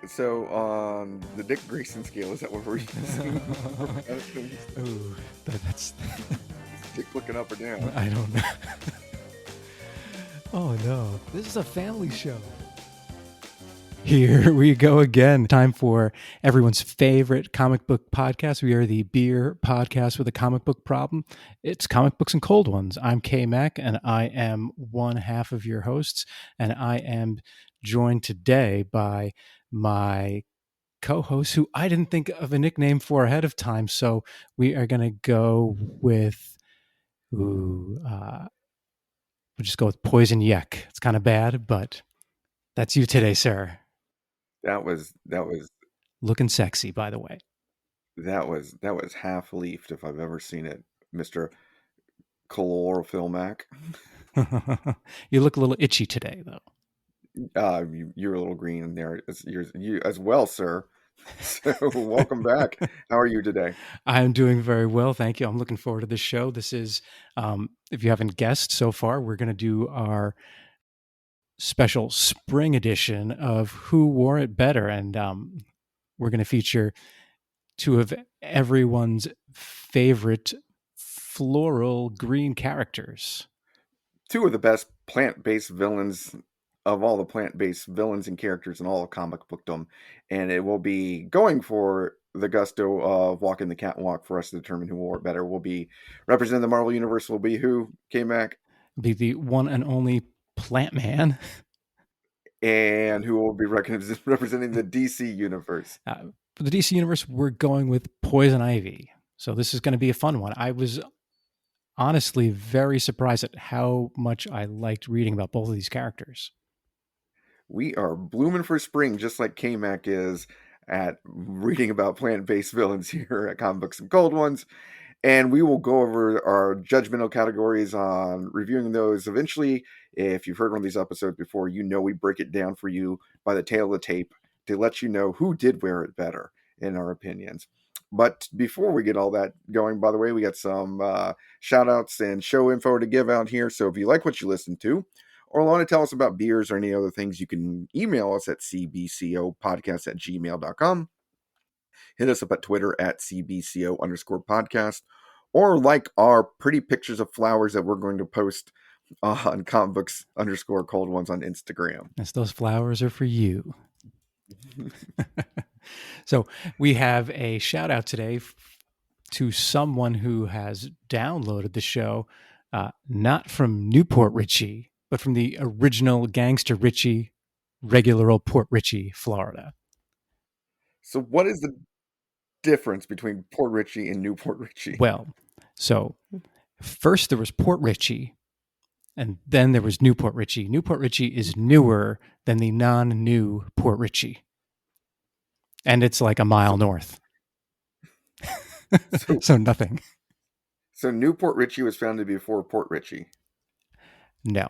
So on the Dick Grayson scale, is that what we're using? Ooh, that's Dick looking up or down? I don't know. Oh no, this is a family show. Here we go again. Time for everyone's favorite comic book podcast. We are the beer podcast with a comic book problem. It's Comic Books and Cold Ones. I'm KMac, and I am one half of your hosts. And I am joined today by my co-host, who I didn't think of a nickname for ahead of time. So we are going to go with, we'll just go with Poison Yek. It's kind of bad, but that's you today, sir. That was Looking sexy, by the way. half leafed if I've ever seen it, Mr. Chlorophyll Mac. You look a little itchy today, though. You're a little green in there. You as well, sir. So welcome back. How are you today? I'm doing very well, thank you. I'm looking forward to this show. This is, if you haven't guessed so far, we're going to do our special spring edition of Who Wore It Better, and we're going to feature two of everyone's favorite floral green characters. Two of the best plant-based villains of all the plant-based villains and characters in all of comic bookdom, and it will be going for the gusto of walking the catwalk for us to determine who wore it better. Will be representing the Marvel Universe. Will be who? KMac. Be the one and only Plantman. And who will be representing the DC Universe? For the DC Universe, we're going with Poison Ivy. So this is going to be a fun one. I was honestly very surprised at how much I liked reading about both of these characters. We are blooming for spring, just like KMac is at reading about plant-based villains here at Comic Books and Cold Ones. And we will go over our judgmental categories on reviewing those eventually. If you've heard one of these episodes before, you know we break it down for you by the tail of the tape to let you know who did wear it better in our opinions. But before we get all that going, by the way, we got some shout outs and show info to give out here. So if you like what you listen to, or want to tell us about beers or any other things, you can email us at cbcopodcast@gmail.com. Hit us up at Twitter at cbco_podcast, or like our pretty pictures of flowers that we're going to post on comic_books_cold ones on Instagram. Yes, those flowers are for you. So we have a shout out today to someone who has downloaded the show, not from Newport Richie, but from the original Gangster Richie, regular old Port Richie, Florida. So what is the difference between Port Richie and Newport Richie? Well, so first there was Port Richie, and then there was Newport Richie. Newport Richie is newer than the non-new Port Richie. And it's like a mile north. So nothing. So Newport Richie was founded before Port Richie? No.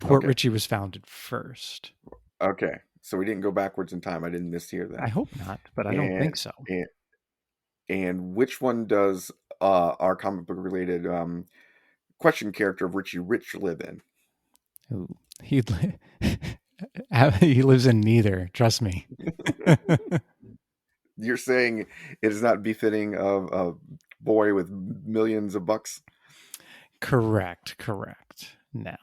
Port Richie was founded first. Okay. So we didn't go backwards in time. I didn't mishear that. I hope not, but I don't think so. And which one does our comic book related question character of Richie Rich live in? Ooh, he lives in neither. Trust me. You're saying it is not befitting of a boy with millions of bucks? Correct. Now,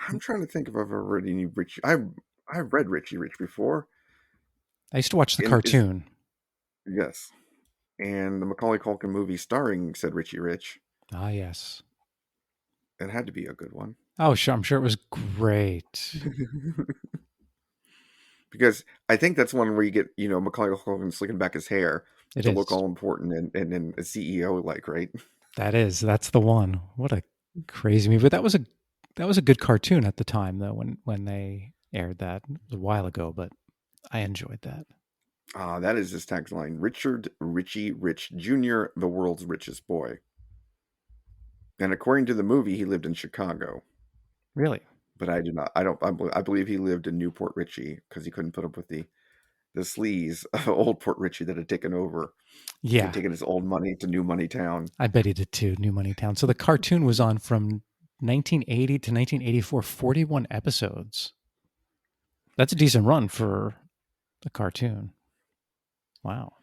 I'm trying to think if I've ever read any Richie. I've read Richie Rich before. I used to watch the cartoon. Yes. And the Macaulay Culkin movie starring said Richie Rich. Ah, yes. It had to be a good one. Oh, sure. I'm sure it was great. Because I think that's one where you get, Macaulay Culkin slicking back his hair to look all important and a CEO like, right? That's the one. What a crazy movie. But that was a good cartoon at the time, though, when they aired that. It was a while ago, but I enjoyed that. That is his tagline: Richard Richie Rich Jr., the world's richest boy. And according to the movie, he lived in Chicago. Really? But I do not. I believe he lived in Newport Richie because he couldn't put up with the sleaze of old Port Richie that had taken over. Yeah. He'd taken his old money to New Money Town. I bet he did too, New Money Town. So the cartoon was on from 1980 to 1984, 41 episodes. That's a decent run for a cartoon. Wow.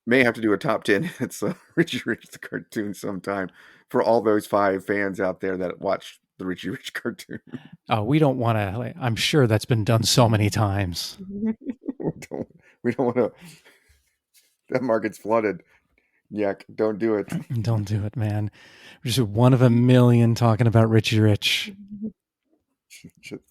May have to do a top 10. It's Richie Rich the cartoon sometime for all those 5 fans out there that watch the Richie Rich cartoon. Oh, we don't want to. Like, I'm sure that's been done so many times. We don't want to. That market's flooded. Yuck! Don't do it. Don't do it, man. We're just one of a million talking about Richie Rich. Just,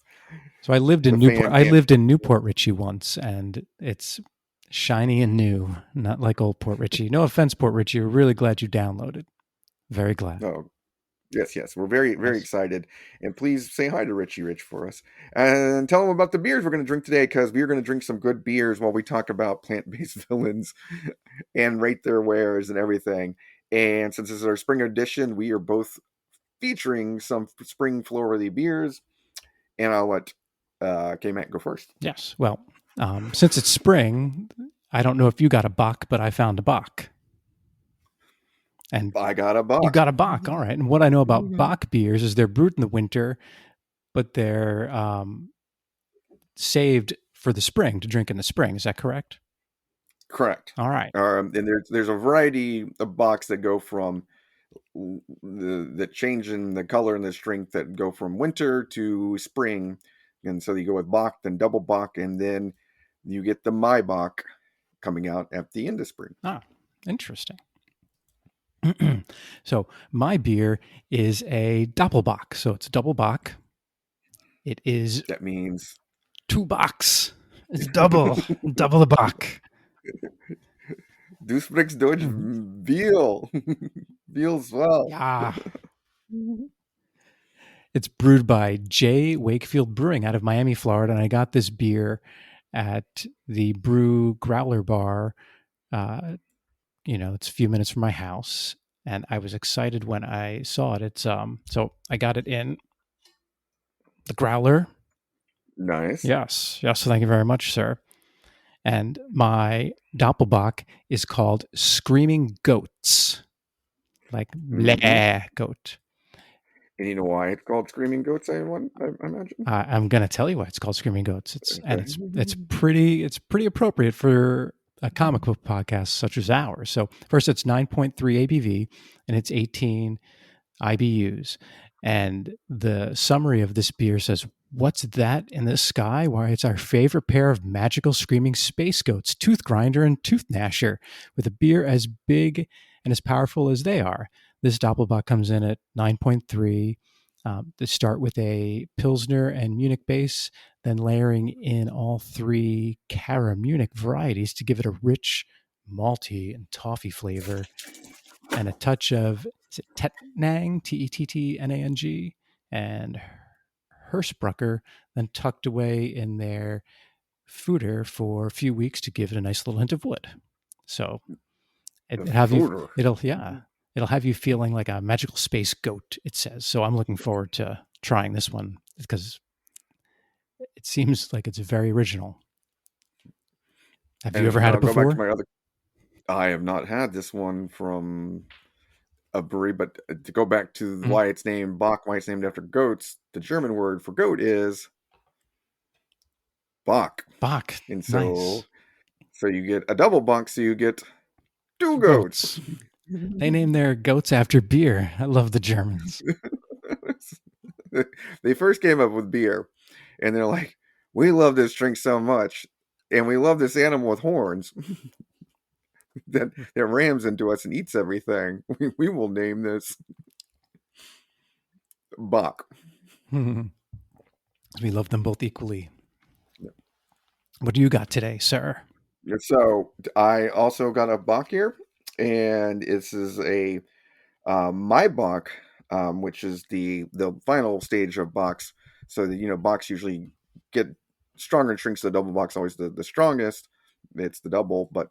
So I lived in the Newport. fan I can't. lived in Newport Richie once, and it's shiny and new, not like old Port Richie. No offense, Port Richie. We're really glad you downloaded. Very glad. Oh, yes. We're very, very Yes. excited. And please say hi to Richie Rich for us. And tell him about the beers we're going to drink today, because we're going to drink some good beers while we talk about plant-based villains and rate their wares and everything. And since this is our spring edition, we are both featuring some spring floral beers. And I'll let KMac go first. Yes. Well, since it's spring, I don't know if you got a Bock, but I found a Bock. And I got a you Bock. got a Bock. All right. And what I know about Bock beers is they're brewed in the winter, but they're saved for the spring to drink in the spring. Is that correct? Correct. All right. And there's a variety of Bocks that go from the change in the color and the strength that go from winter to spring. And so you go with Bock, then Doppelbock, and then you get the Maibock coming out at the end of spring. Ah, interesting. So my beer is a Doppelbock. So it's a double Bock. It is That means 2 Bocks. It's double the Bock. Du sprichst Deutsch viel. Feels well. Yeah. It's brewed by J. Wakefield Brewing out of Miami, Florida. And I got this beer at the Brew Growler Bar. It's a few minutes from my house. And I was excited when I saw it. It's so I got it in the Growler. Nice. Yes. Thank you very much, sir. And my Doppelbock is called Screaming Goats, like bleh goat. And you know why it's called Screaming Goats? I imagine. I'm going to tell you why it's called Screaming Goats. Okay. It's pretty appropriate for a comic book podcast such as ours. So first, it's 9.3 ABV and it's 18 IBUs. And the summary of this beer says, "What's that in the sky? Why, it's our favorite pair of magical screaming space goats, Tooth Grinder and Tooth Gnasher, with a beer as big and as powerful as they are." This Doppelbock comes in at 9.3. They start with a Pilsner and Munich base, then layering in all 3 Cara Munich varieties to give it a rich, malty, and toffee flavor, and a touch of, is it Tettnang, Tettnang, and Hirschbrucker, then tucked away in their fooder for a few weeks to give it a nice little hint of wood. So it'll have you feeling like a magical space goat, it says. So I'm looking forward to trying this one because it seems like it's very original. Have you ever had it Go back to before? my other. I have not had this one from a brewery, but to go back to why it's named Bock, why it's named after goats, the German word for goat is Bock. Bock. And Nice. so you get a double Bock, so you get 2 goats. They name their goats after beer. I love the Germans. They first came up with beer, and they're like, "We love this drink so much, and we love this animal with horns that rams into us and eats everything. We will name this Bock." We love them both equally. What do you got today, sir? So I also got a Bock here, and this is a Maibock, which is the final stage of Bocks. So that Bocks usually get stronger and shrinks. The double Bock's always the strongest. It's the double, but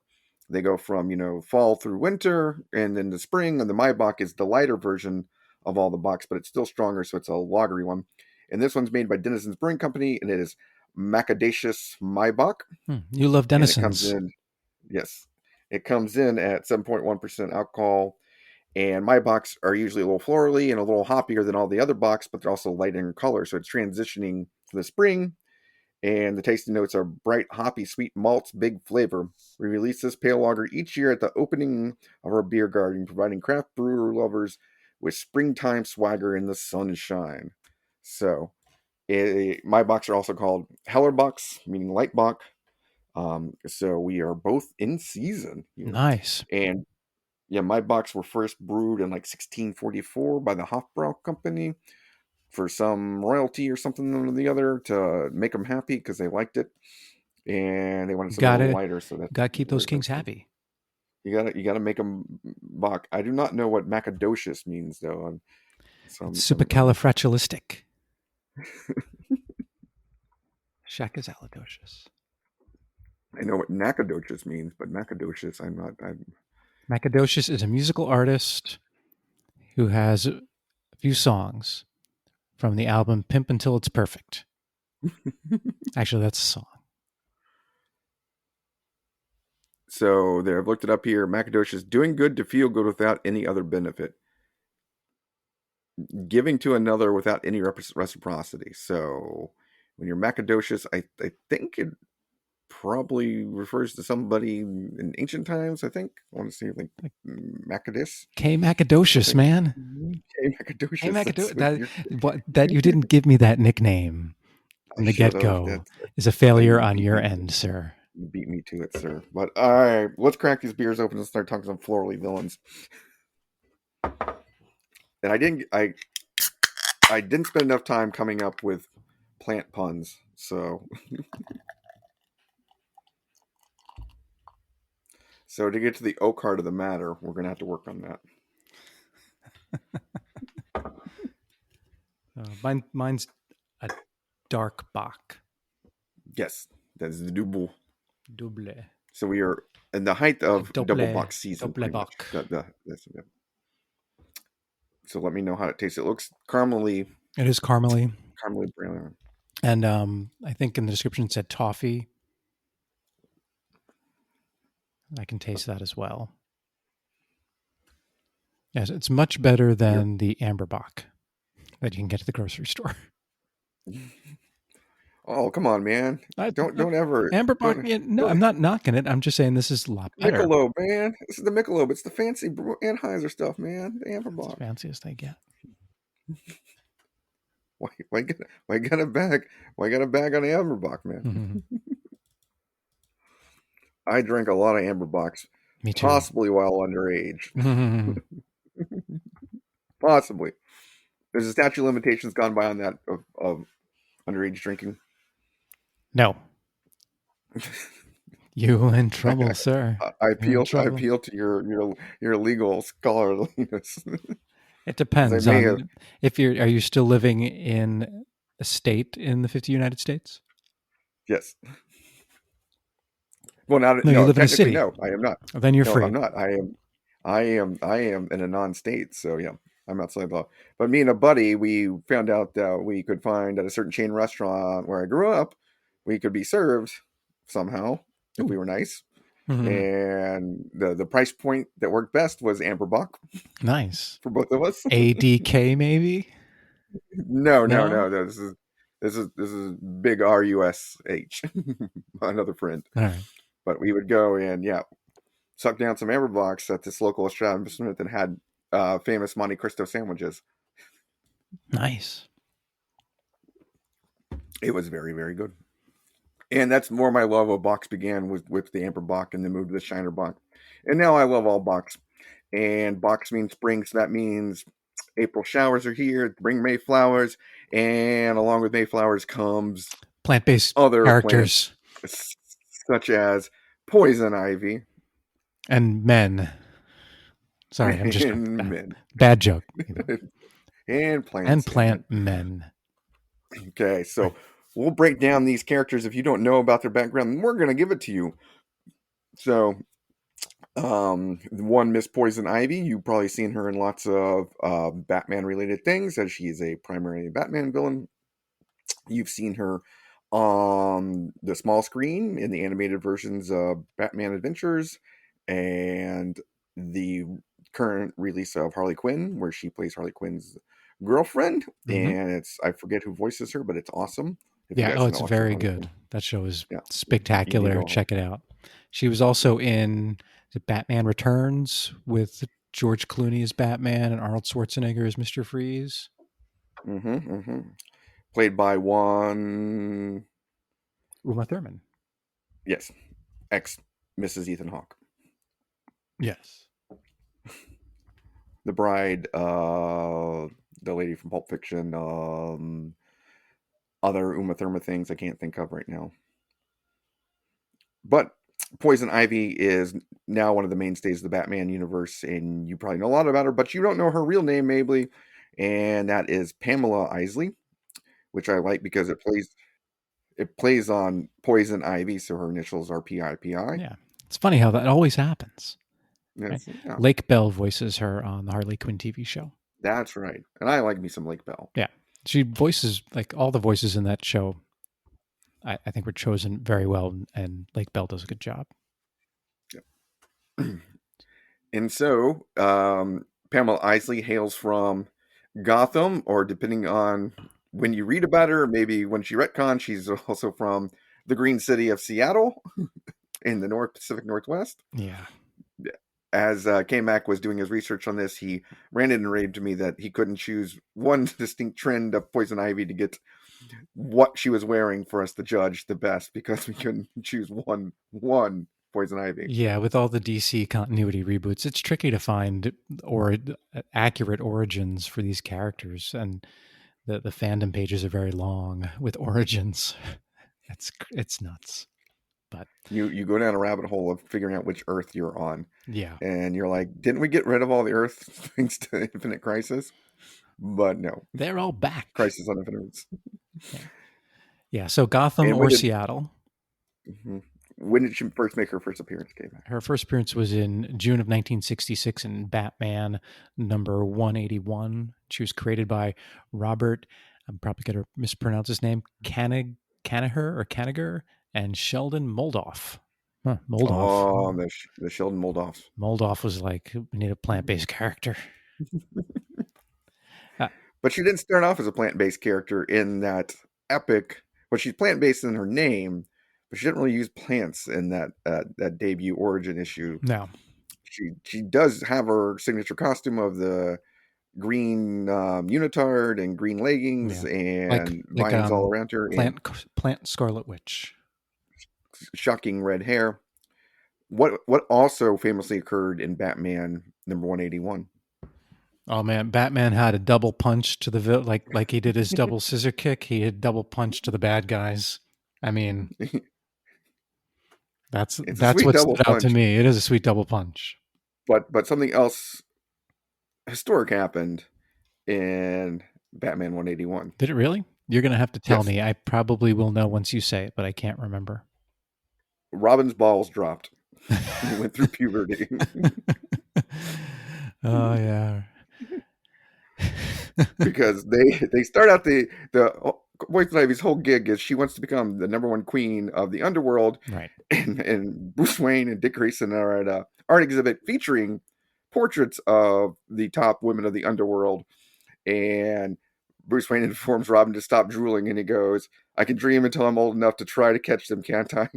they go from fall through winter and then the spring. And the Maibock is the lighter version of all the Bocks, but it's still stronger. So it's a lagery one. And this one's made by Dennison's Brewing Company, and it is Macadacious Maibock. You love Dennison's. It comes in at 7.1% alcohol. And my Bocks are usually a little florally and a little hoppier than all the other Bocks, but they're also lighter in color. So it's transitioning to the spring. And the tasting notes are bright, hoppy, sweet malts, big flavor. We release this pale lager each year at the opening of our beer garden, providing craft brewer lovers with springtime swagger in the sunshine. So, my box are also called Hellerbocks, meaning light bock. So we are both in season here. Nice. And yeah, my box were first brewed in like 1644 by the Hofbrau Company for some royalty or something or the other to make them happy because they liked it and they wanted something a little lighter. So that's Gotta keep those where kings that's from. happy. You gotta make them Bock. I do not know what macadocious means though. So It's supercalifragilistic. Shakasalidocious. I know what nacadocious means, but macadocious, I'm not. Macadocious is a musical artist who has a few songs from the album Pimp Until It's Perfect. Actually, that's a song. So there, I've looked it up here. Macadocious, doing good to feel good without any other benefit. Giving to another without any reciprocity. So when you're macadocious, I think it probably refers to somebody in ancient times. I think I want to say like Macadis. KMacadocious, man. Macadocious. That you didn't give me that nickname from I the should get have. go is a failure on beat your me end, sir. You beat me to it, sir. But all right, let's crack these beers open and start talking some florally villains. And I didn't spend enough time coming up with plant puns, so so to get to the oak heart of the matter, we're gonna have to work on that. Mine's a dark Bock. Yes, that is the double. Double. So we are in the height of Doppelbock season. Doppelbock. So let me know how it tastes. It looks caramely. It is caramely brown. And I think in the description it said toffee. I can taste that as well. Yes, it's much better than the Amberbock that you can get at the grocery store. Oh, come on, man! Don't ever Amberbock. No, I'm not knocking it. I'm just saying this is a lot better. Michelob, man. This is the Michelob. It's the fancy Anheuser stuff, man. The Amberbock. It's the fanciest they get. Why got a bag? Why got a bag on the Amberbock, man? Mm-hmm. I drank a lot of Amberbocks. Me too. Possibly while underage. Mm-hmm. Possibly. There's a statute of limitations gone by on that of underage drinking. No. You in trouble, sir. I appeal to your legal scholarliness. It depends on if are you still living in a state in the 50 United States? Yes. Well, now you live in a city. No, I am not. Then you're free. I'm not. I am in a non-state. So yeah, I'm outside the law. But me and a buddy, we found out that we could find at a certain chain restaurant where I grew up, we could be served somehow if we were nice. Mm-hmm. And the price point that worked best was Amberbock. Nice for both of us. ADK maybe? No. This is big RUSH. Another friend. All right. But we would go and suck down some Amberbocks at this local establishment that had famous Monte Cristo sandwiches. Nice. It was very, very good. And that's more my love of Bocks began with the Amberbock and then moved to the Shiner Bock. And now I love all Bocks. And Bocks means spring, so that means April showers are here, bring Mayflowers, and along with Mayflowers comes plant-based other characters plants, such as poison ivy and men. Sorry, I'm just men. Bad joke. and plants and plant men. Okay, so we'll break down these characters. If you don't know about their background, we're going to give it to you. So, one Miss Poison Ivy, you've probably seen her in lots of Batman-related things, as she is a primary Batman villain. You've seen her on the small screen in the animated versions of Batman Adventures and the current release of Harley Quinn, where she plays Harley Quinn's girlfriend. Mm-hmm. And I forget who voices her, but it's awesome. If you Yeah. guys Oh, know it's what I'm very talking good. about. That show is Yeah, you need to spectacular. go. Check it out. She was also in the Batman Returns with George Clooney as Batman and Arnold Schwarzenegger as Mr. Freeze. Mm-hmm, mm-hmm. Played by one, Uma Thurman. yes, ex Mrs. Ethan Hawke. Yes. The bride, the lady from Pulp Fiction, other Uma Thurman things I can't think of right now. But Poison Ivy is now one of the mainstays of the Batman universe, and you probably know a lot about her, but you don't know her real name, maybe, and that is Pamela Isley, which I like because it plays on Poison Ivy, so her initials are PIPI. Yeah. It's funny how that always happens. Right? Yes, yeah, Lake Bell voices her on the Harley Quinn TV show. that's right. And I like me some Lake Bell. Yeah. She voices, like all the voices in that show, I think were chosen very well, and Lake Bell does a good job. And so, Pamela Isley hails from Gotham, or depending on when you read about her, maybe when she retcons, she's also from the Green City of Seattle in the North Pacific Northwest. Yeah. As KMac was doing his research on this, he ranted and raved to me that he couldn't choose one distinct trend of Poison Ivy to get what she was wearing for us to judge the best, because we couldn't choose one Poison Ivy. Yeah, with all the DC continuity reboots, it's tricky to find accurate origins for these characters, and the fandom pages are very long with origins. It's nuts. But You go down a rabbit hole of figuring out which Earth you're on, yeah, and you're like, didn't we get rid of all the Earth thanks to Infinite Crisis? But no, they're all back. Crisis on Infinite Earths. Yeah, so Gotham And or Seattle. when did she first make her first appearance, KMac? Her first appearance was in June of 1966 in Batman number 181. She was created by Robert, I'm probably going to mispronounce his name, Kaniger and Sheldon Moldoff. Moldoff. Oh, the Sheldon Moldoffs. Moldoff was like, we need a plant-based character. But she didn't start off as a plant-based character in that epic. Well, she's plant-based in her name, but she didn't really use plants in that debut origin issue. No. She does have her signature costume of the green unitard and green leggings and vines all around her. Plant Scarlet Witch. Shocking red hair. What also famously occurred in Batman number 181? Oh man, Batman had a double punch to the like he did his double scissor kick. He had double punch to the bad guys. I mean, that's what stood out to me. It is a sweet double punch. But something else historic happened in Batman 181. Did it really? You're gonna have to tell me. I probably will know once you say it, but I can't remember. Robin's balls dropped. He went through puberty. Oh yeah. Because they start out the Poison Ivy's whole gig is she wants to become the number one queen of the underworld, right? And Bruce Wayne and Dick Grayson are at a art exhibit featuring portraits of the top women of the underworld, and Bruce Wayne informs Robin to stop drooling, and he goes, "I can dream until I'm old enough to try to catch them, can't I?"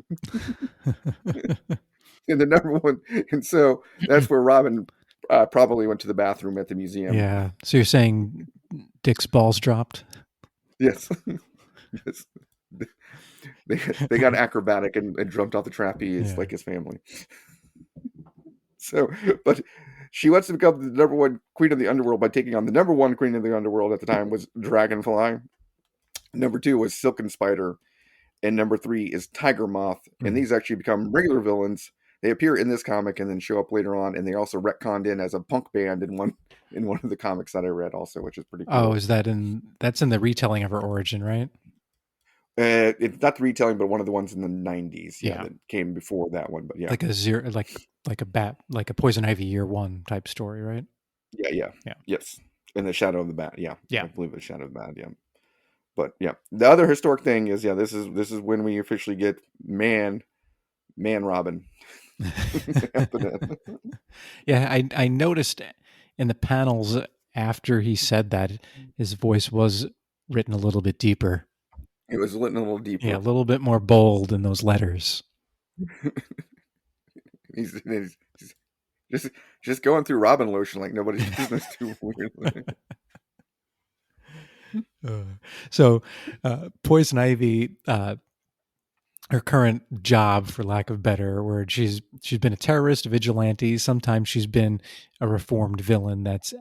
And the number one, and so that's where Robin probably went to the bathroom at the museum. Yeah. So you're saying Dick's balls dropped? Yes. Yes. They got acrobatic and jumped off the trapeze like his family. So, but she wants to become the number one queen of the underworld by taking on the number one queen of the underworld at the time was Dragonfly. Number 2 was Silken Spider. And number 3 is Tiger Moth. And these actually become regular villains. They appear in this comic and then show up later on, and they also retconned in as a punk band in one of the comics that I read also, which is pretty cool. Oh, is that's in the retelling of her origin, right? It's not the retelling, but one of the ones in the 90s. Yeah. That came before that one, but yeah. Like a Poison Ivy year 1 type story, right? Yeah. Yes. In the Shadow of the Bat, yeah. Yeah. I believe it's Shadow of the Bat, yeah. But yeah. The other historic thing is, this is when we officially get Man Robin. Yeah, I noticed in the panels after he said that his voice was written a little bit deeper. It was lit a little Yeah, a deeper. little bit more bold in those letters. He's just just going through Robin lotion like nobody's business too weirdly. Uh, so, Poison Ivy, her current job, for lack of better word, she's been a terrorist, a vigilante. Sometimes she's been a reformed villain that's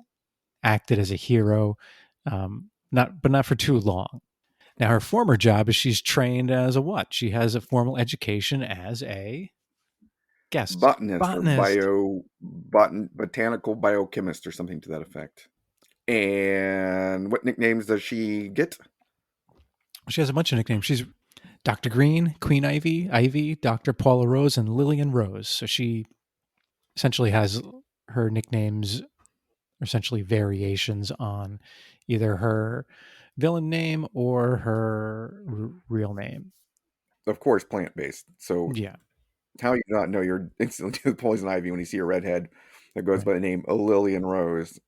acted as a hero, not for too long. Now, her former job is she's trained as a what? She has a formal education as a guest Botanist or botanist. botanical biochemist or something to that effect. And what nicknames does she get? She has a bunch of nicknames. She's Dr. Green, Queen Ivy, Dr. Paula Rose, and Lillian Rose. So she essentially has her nicknames essentially variations on either her villain name or her real name. Of course, plant based. So Yeah, how you not know you're instantly with poison ivy when you see a redhead that goes right. by the name Lillian Rose?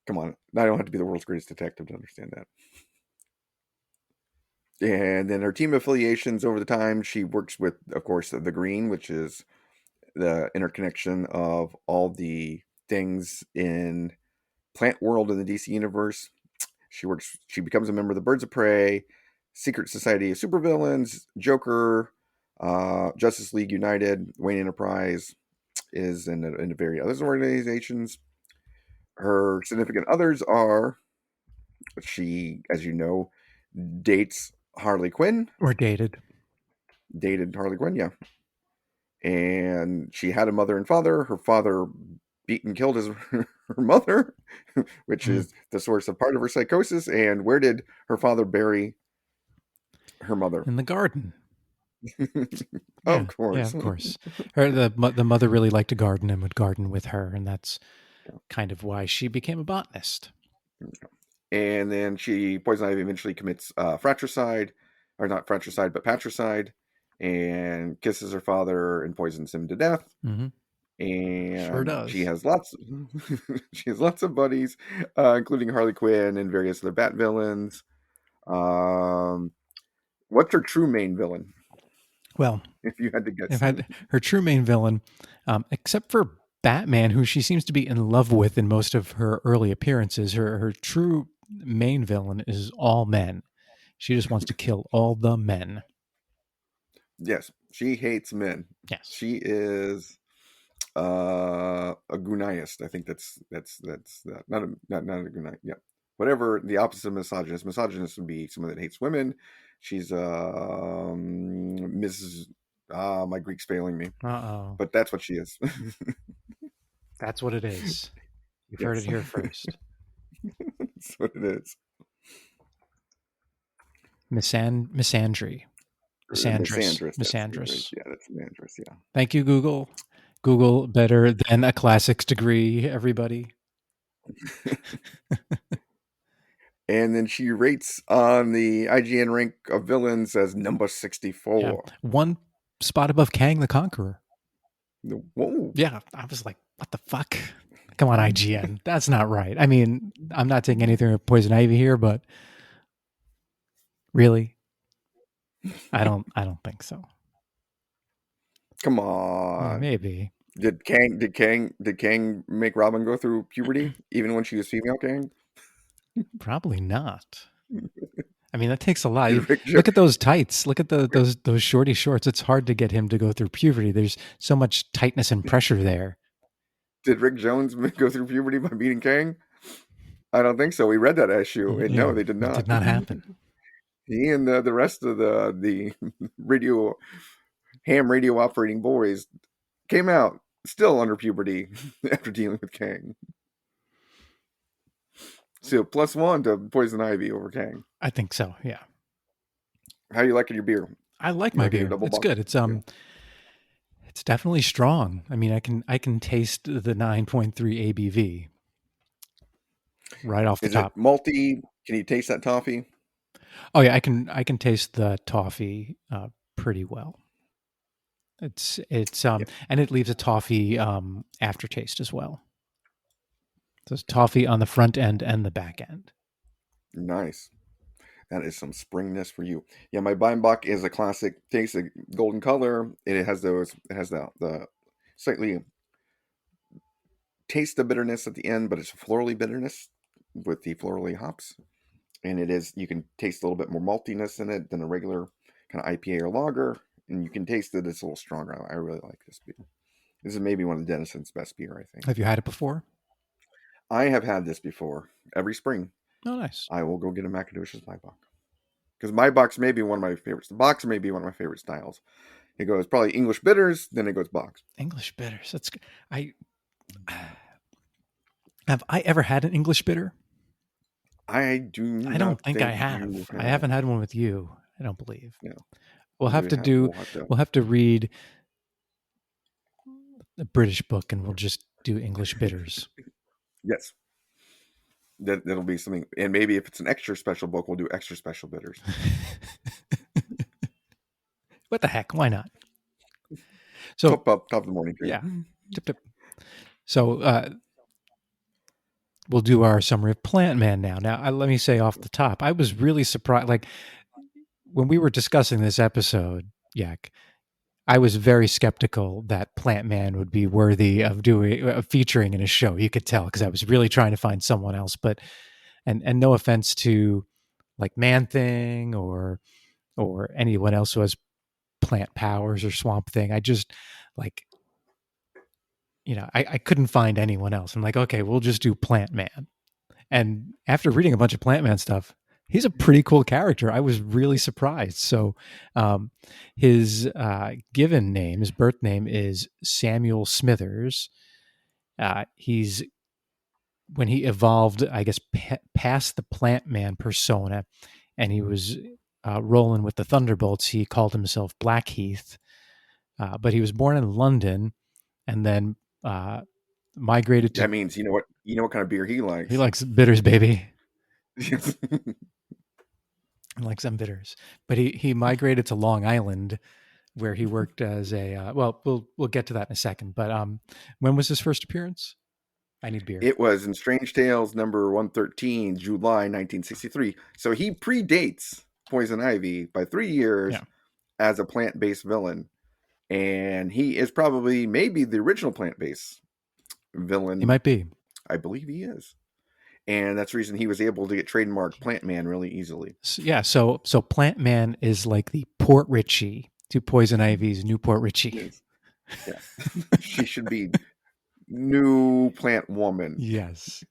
Come on, I don't have to be the world's greatest detective to understand that. And then her team affiliations over the time, she works with, of course, the Green, which is the interconnection of all the things in plant world in the DC universe. She becomes a member of the Birds of Prey, Secret Society of Supervillains, Joker, Justice League United, Wayne Enterprise is in various other organizations. Her significant others are she, as you know, dates Harley Quinn, Or dated. dated Harley Quinn, yeah. And she had a mother and father. Her father beat and killed her mother, which Mm. is the source of part of her psychosis. And where did her father bury her mother? In the garden. Of Yeah, course. of course. The mother really liked to garden and would garden with her, and that's kind of why she became a botanist. And then Poison Ivy eventually commits fratricide, or not fratricide, but patricide, and kisses her father and poisons him to death. Mm-hmm. Sure And she does. has lots, she has lots of buddies, including Harley Quinn and various other Bat villains. Um, what's her true main villain? Well, If you had to I've guess, had her true main villain, except for Batman, who she seems to be in love with in most of her early appearances. Her true main villain is all men. She just wants to kill all the men. yes, she hates men. Yes. She is a Gunayist. I think that's not a Gunay. Yeah, whatever the opposite of misogynist. Misogynist would be someone that hates women. She's Mrs. My Greek's failing me, Uh-oh. but that's what she is. That's what it is. You've heard it Yes, here first. that's what it is. Misandry. Misandrist. Misandrous. Yeah, that's Misandrist. Yeah. Thank you, Google. Google better than a classics degree, everybody. And then she rates on the IGN rank of villains as number Yeah. 64. One spot above Kang the Conqueror. Whoa. Yeah. I was like, what the fuck? Come on, IGN. That's not right. I mean, I'm not taking anything with Poison Ivy here, but really? I don't think so. Come Yeah, on. maybe. Did Kang make Robin go through puberty even when she was female Kang? Probably not. I mean, that takes a lot. Did Rick jo- Look at those tights. Look at those shorty shorts. It's hard to get him to go through puberty. There's so much tightness and pressure there. did Rick Jones go through puberty by beating Kang? I don't think so. We read that issue, and no, Yeah, they did it did not. not happen. He and the rest of the radio ham radio operating boys came out still under puberty after dealing with Kang. So +1 to Poison Ivy over Kang. I think so. Yeah, How you liking your beer? I like You my liking your beer. double It's bock? good. Yeah. It's definitely strong. I mean, I can taste the 9.3 ABV right off the Is it top. malty? Can you taste that toffee? Oh yeah, I can taste the toffee pretty well. It's Yeah. and it leaves a toffee aftertaste as well. So it's toffee on the front end and the back end. Nice. That is some springness for you. Yeah, my Maibock is a classic taste, a golden color. It has those. It has the slightly taste of bitterness at the end, but it's a florally bitterness with the florally hops, and it is. You can taste a little bit more maltiness in it than a regular kind of IPA or lager, and you can taste that it's a little stronger. I really like this beer. This is maybe one of Denison's best beer, I think. Have you had it before? I have had this before. Every spring, Oh, nice. I will go get a Macadocious Maibock. Because Maibock's may be one of my favorites. The Box may be one of my favorite styles. It goes probably English bitters, then it goes Box. English bitters. That's I have I ever had an English bitter? I do not I don't think I you have. I haven't had one with you. I don't believe. Yeah. We'll have to do. We'll have to read a British book, and we'll just do English bitters. Yes. That'll be something. And maybe if it's an extra special book, we'll do extra special bitters. What the heck? Why not? So top of the morning drink. Yeah. Tip, tip. So we'll do our summary of Plantman now. Now, let me say off the top, I was really surprised. Like when we were discussing this episode, Yak, I was very skeptical that Plantman would be worthy of featuring in a show. You could tell because I was really trying to find someone else. But and no offense to like Man Thing or anyone else who has plant powers or Swamp Thing. I just like. I couldn't find anyone else. I'm like, okay, we'll just do Plantman. And after reading a bunch of Plantman stuff, he's a pretty cool character. I was really surprised. So his given name, his birth name is Samuel Smithers. He's, when he evolved, I guess, past the Plantman persona, and he was rolling with the Thunderbolts, he called himself Blackheath. But he was born in London and then migrated to. That means you know what kind of beer he likes. He likes bitters, baby. He likes some bitters, but he migrated to Long Island, where he worked as a. Well, we'll get to that in a second. But when was his first appearance? I need beer. It was in Strange Tales number 113, July 1963. So he predates Poison Ivy by 3 years as a plant-based villain. And he is probably maybe the original plant-based villain. He might be. I believe he is. And that's the reason he was able to get trademarked Plantman really easily. So Plantman is like the Port Richie to Poison Ivy's New Port Richie. Yeah. She should be New Plant Woman. Yes.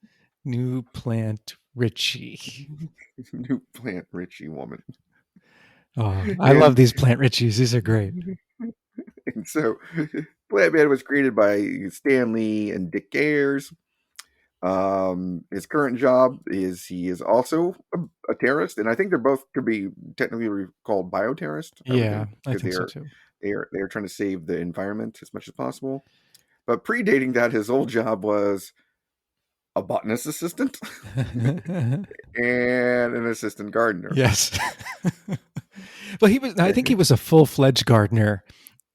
New Plant Richie. New Plant Richie Woman. Oh, I love these Plant Richies. These are great. And so Plantman was created by Stan Lee and Dick Ayers. His current job is he is also a terrorist, and I think they're both could be technically called bioterrorists. I think so too. They are trying to save the environment as much as possible. But predating that, his old job was a botanist assistant and an assistant gardener. Yes. Well, I think he was a full-fledged gardener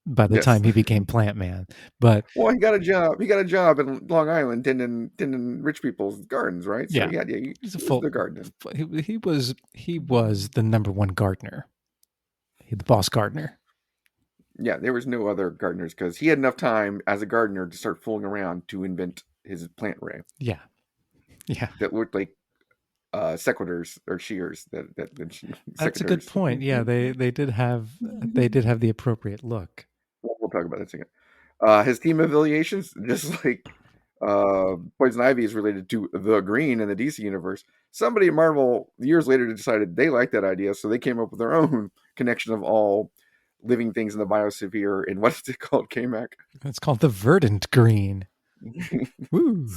by the time he became Plantman. But he got a job. He got a job in Long Island tending rich people's gardens, right? So he's a full gardener. He was the number one gardener. The boss gardener. Yeah, there was no other gardeners because he had enough time as a gardener to start fooling around to invent his plant ray. Yeah. That looked like sequiturs or shears. That's a good point. Yeah, they did have the appropriate look. We'll talk about that in a second. His team affiliations, just like Poison Ivy is related to the Green in the DC universe. Somebody at Marvel years later decided they liked that idea, so they came up with their own connection of all living things in the biosphere. And what is it called, KMac? It's called the Verdant Green. Woo.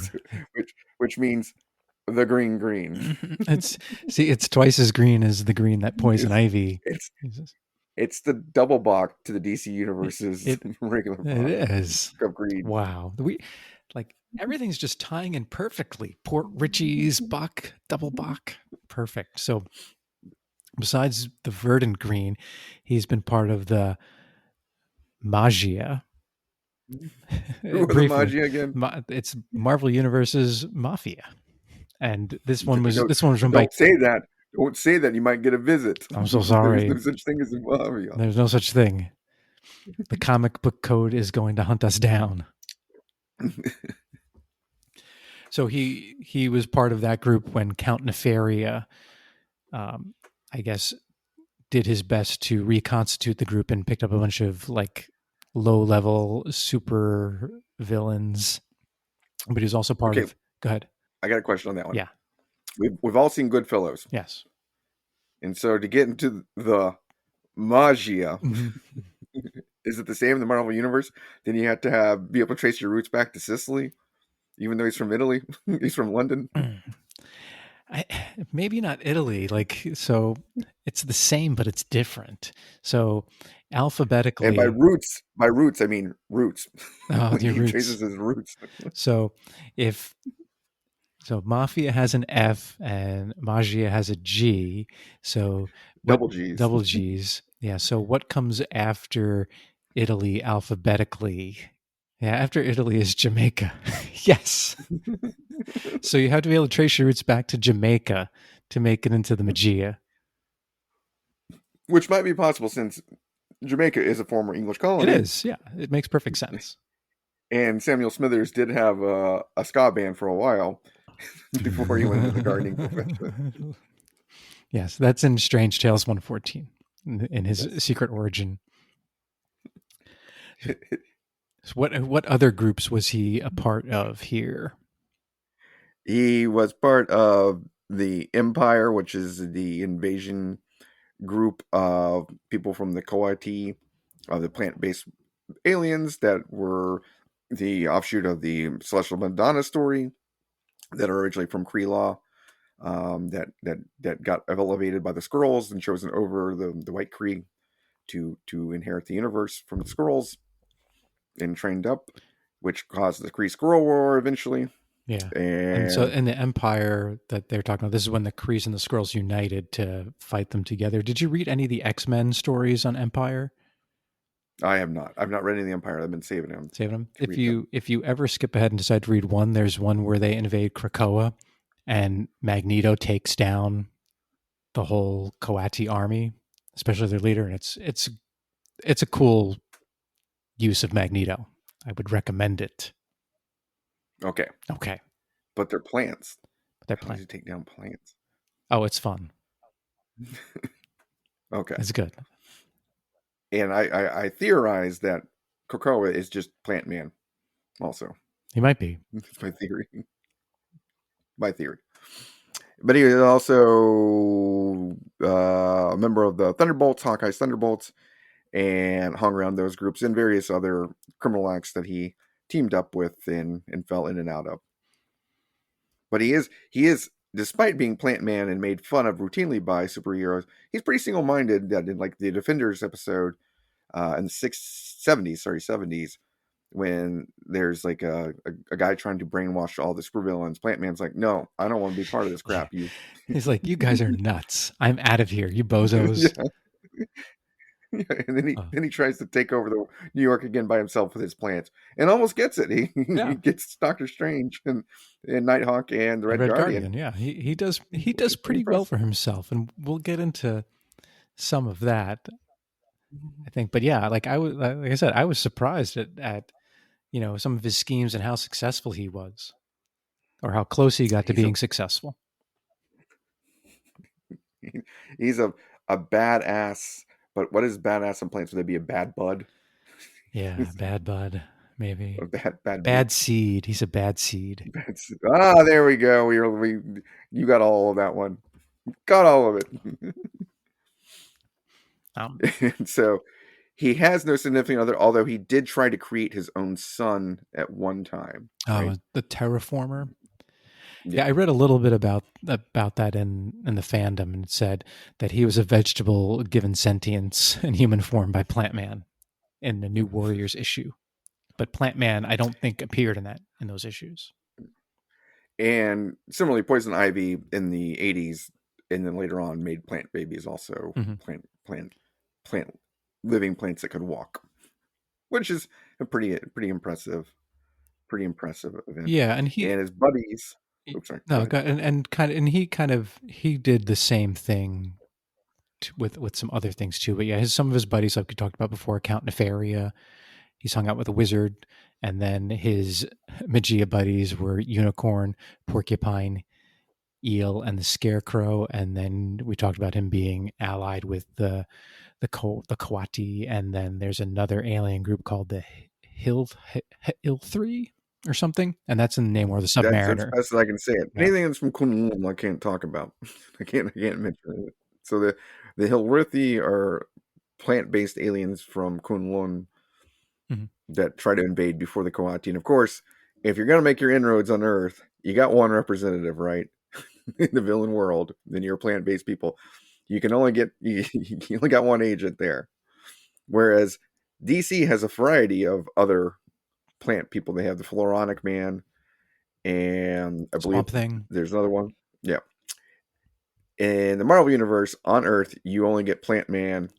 Which means the green. It's twice as green as the green that Poison Ivy. It's the Doppelbock to the DC universe's regular bock. It is of green. Wow. Everything's just tying in perfectly. Port Richie's Bock, Doppelbock. Perfect. So besides the Verdant Green, he's been part of the Magia. Who was the Magia again? It's Marvel Universe's Mafia. And this one was run by. Don't say that. Don't say that. You might get a visit. I'm so There's sorry. no such thing as a mafia. There's no such thing. The comic book code is going to hunt us down. So he was part of that group when Count Nefaria, I guess, did his best to reconstitute the group and picked up a bunch of like low level super villains. But he was also part Okay, of. Go ahead. I got a question on that one. Yeah. We've all seen Goodfellas, Yes. and so to get into the magia, Mhm. is it the same in the Marvel universe? Then you have to be able to trace your roots back to Sicily, even though he's from Italy. He's from London. Maybe not Italy. Like, so it's the same, but it's different. So And by alphabetically, roots, I mean roots. oh, your He roots. traces his roots. So if so, mafia has an F and magia has a G. So what Double G's. double G's? Yeah. So what comes after Italy alphabetically? Yeah, after Italy is Jamaica. Yes. So you have to be able to trace your roots back to Jamaica to make it into the Magia. Which might be possible since Jamaica is a former English It colony. is. Yeah. It makes perfect sense. And Samuel Smithers did have a ska band for a while before he went into the gardening profession. Yes, that's in Strange Tales 114 in his Yes. secret origin. So what other groups was he a part of here? He was part of the Empire, which is the invasion group of people from the Coati, of the plant-based aliens that were the offshoot of the Celestial Madonna story that are originally from Kree that got elevated by the Skrulls and chosen over the White Kree to inherit the universe from the Skrulls and trained up, which caused the Kree Skrull War eventually. Yeah. And so And in the Empire that they're talking about, this is when the Krees and the Skrulls united to fight them together. Did you read any of the X-Men stories on Empire? I have not. I've not read any of the Empire. I've been saving them. Saving them. To read them. If you ever skip ahead and decide to read one, there's one where they invade Krakoa and Magneto takes down the whole Coati army, especially their leader, and it's a cool use of Magneto. I would recommend it. Okay. Okay. But they're plants. They're How playing. does he take down plants? Oh, it's fun. Okay. It's good. And I theorize that Krakoa is just Plantman also. He might be. That's my theory. My theory. But he was also a member of the Thunderbolts, Hawkeye's Thunderbolts, and hung around those groups and various other criminal acts that he teamed up with and fell in and out of. But he is, despite being Plant Man and made fun of routinely by superheroes, he's pretty single-minded. That in like the Defenders episode in the 70s, when there's like a guy trying to brainwash all the supervillains, Plant Man's like, no, I don't want to be part of this crap. You, He's like, you guys are nuts. I'm out of here, you bozos. yeah. And then he tries to take over the New York again by himself with his plants, and almost gets it. He gets Doctor Strange and Nighthawk and the Red Guardian. Yeah, he does pretty well for himself, and we'll get into some of that, I think. But yeah, like I said, I was surprised at some of his schemes and how successful he was, or how close he got to being successful. He's a badass. But what is badass in plants? Would they be a bad bud? Yeah, bad bud, maybe. A bad Bad seed. He's a bad seed. There we go. You got all of that one. Got all of it. And so he has no significant other, although he did try to create his own son at one time. Oh, Right? the terraformer. Yeah, I read a little bit about that in the fandom, and it said that he was a vegetable given sentience in human form by Plantman in the New Warriors issue. But Plantman, I don't think appeared in those issues. And similarly, Poison Ivy in the 80s, and then later on made plant babies also. Plant living plants that could walk, which is a pretty impressive event. Yeah, and his buddies Oops, sorry. Go No, ahead. he did the same thing with some other things too. But yeah, some of his buddies, like we talked about before, Count Nefaria, he's hung out with a wizard, and then his Magia buddies were Unicorn, Porcupine, Eel, and the Scarecrow. And then we talked about him being allied with the Coati, and then there's another alien group called the Hill 3 or something, and that's in the name or the That's Submariner. best as I can say it. Yeah. Anything that's from Kunlun, I can't talk about. I can't mention it. So the Hilrithi are plant-based aliens from Kunlun Mhm. that try to invade before the Coati. And of course, if you're gonna make your inroads on Earth, you got one representative, right? In the villain world, then you're plant-based people. You can only get you only got one agent there. Whereas DC has a variety of other plant people. They have the Floronic Man, and I believe Swamp Thing. there's another one. Yeah. In the Marvel universe, on Earth, you only get Plant Man.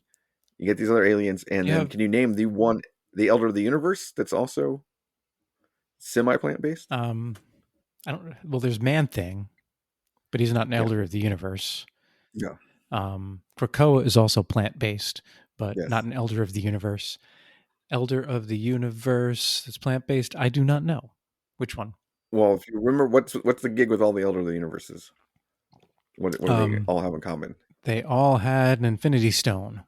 You get these other aliens, and You then have can you name the Elder of the Universe that's also semi-plant based? I don't. Well, there's Man Thing, but he's not an Yeah. elder of the universe. No. Krakoa is also plant based, but not Yes. an elder of the universe. Elder of the universe that's plant based. I do not know which one. Well, if you remember, what's the gig with all the Elder of the Universes? What do they Um, all have in common? they all had an Infinity Stone.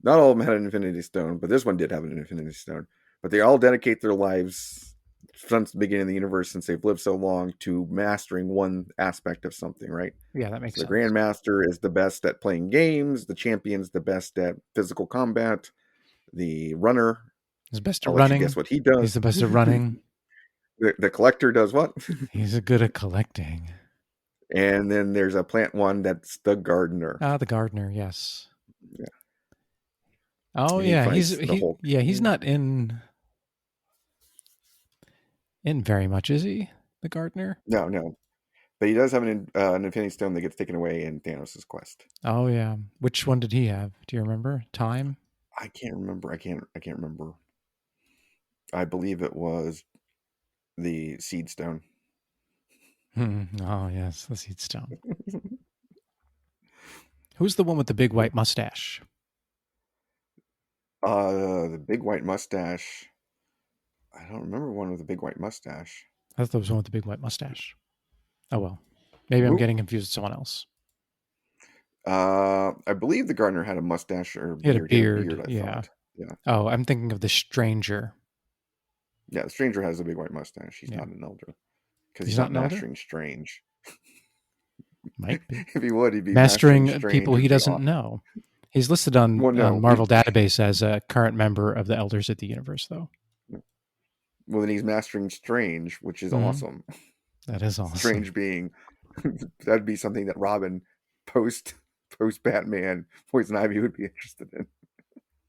Not all of them had an Infinity Stone, but this one did have an Infinity Stone. But they all dedicate their lives since the beginning of the universe, since they've lived so long, to mastering one aspect of something, right? Yeah, that makes So the sense. Grandmaster is the best at playing games. The Champion's the best at physical combat. The Runner, He's best I'll at let you guess running. what he He's does. the best at running. The Collector does what? He's good at collecting. And then there's a plant one that's the Gardener. Ah, the gardener. Yes. Yeah. Oh And he yeah, fights the Hulk. he's not in very much, is he? The gardener. No, no. But he does have an Infinity Stone that gets taken away in Thanos' quest. Oh yeah. Which one did he have? Do you remember? Time? I can't remember. I can't remember. I believe it was the Seed Stone. Oh yes, the seed stone. Who's the one with the big white mustache? The big white mustache. I don't remember one with a big white mustache. I thought there was one with the big white mustache. Oh well. Maybe I'm Who? getting confused with someone else. I believe the gardener had a mustache or He had a beard. He had a beard, beard, I yeah. thought. Yeah. Oh, I'm thinking of the stranger. Yeah, the stranger has a big white mustache. He's Yeah. not an elder. Because He's he's not not an elder? mastering strange. Might be. If he would, he'd be mastering Mastering strange, people he which would be doesn't awesome. know. He's listed on Well, no. Marvel Database as a current member of the Elders of the Universe, though. Well, then he's mastering strange, which is Mm-hmm. awesome. That is awesome. Strange being that'd be something that Robin post Batman Poison Ivy would be interested in.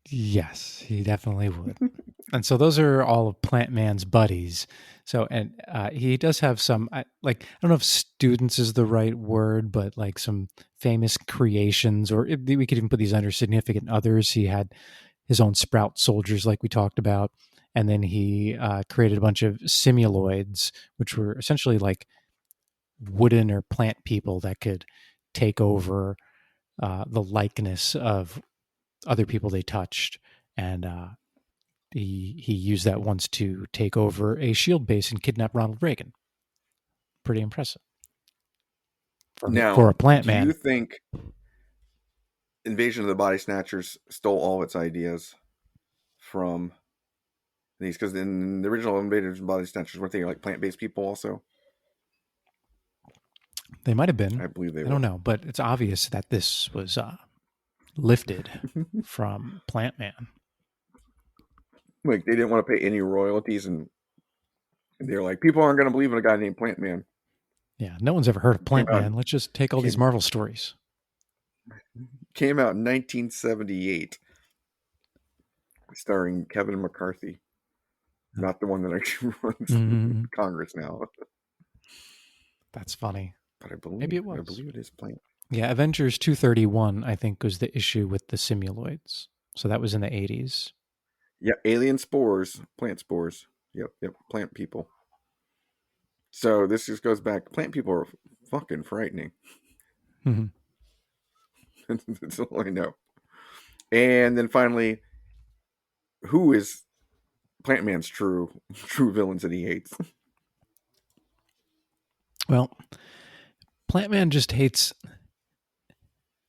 Yes, he definitely would. And so those are all of Plantman's buddies. So, and he does have some, I don't know if students is the right word, but like some famous creations, or we could even put these under significant others. He had his own sprout soldiers, like we talked about. And then he created a bunch of simuloids, which were essentially like wooden or plant people that could take over the likeness of other people they touched. And he used that once to take over a shield base and kidnap Ronald Reagan. Pretty impressive for Now, a plant do you man. think Invasion of the Body Snatchers stole all of its ideas from these? Because in the original Invasion of the Body Snatchers, weren't they like plant-based people also? They might have been. I believe they I don't were. know, but it's obvious that this was lifted from Plant Man. Like they didn't want to pay any royalties, and they're like, people aren't going to believe in a guy named Plant Man. Yeah, no one's ever heard of Came Plant out Man. Let's just take all these came Marvel stories. came out in 1978, starring Kevin McCarthy, not the one that actually runs Mm-hmm. Congress now. That's funny. But Maybe it I was. believe it is Plant. Yeah, Avengers 231, I think, was the issue with the simuloids. So that was in the 80s. Yeah, alien spores, plant spores. Yep, plant people. So this just goes back. Plant people are fucking frightening. Mm-hmm. That's all I know. And then finally, who is Plantman's true villains that he hates? Well, Plantman just hates.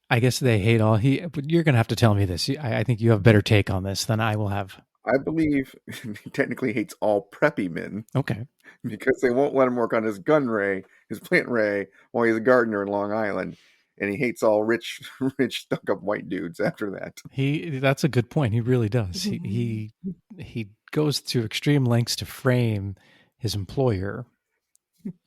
I guess they hate all he. You're going to have to tell me this. I think you have a better take on this than I will have. I believe he technically hates all preppy men Okay. because they won't let him work on his gun ray, his plant ray, while he's a gardener in Long Island. And he hates all rich, rich, stuck-up white dudes after that. That's a good point. He really does. He goes to extreme lengths to frame his employer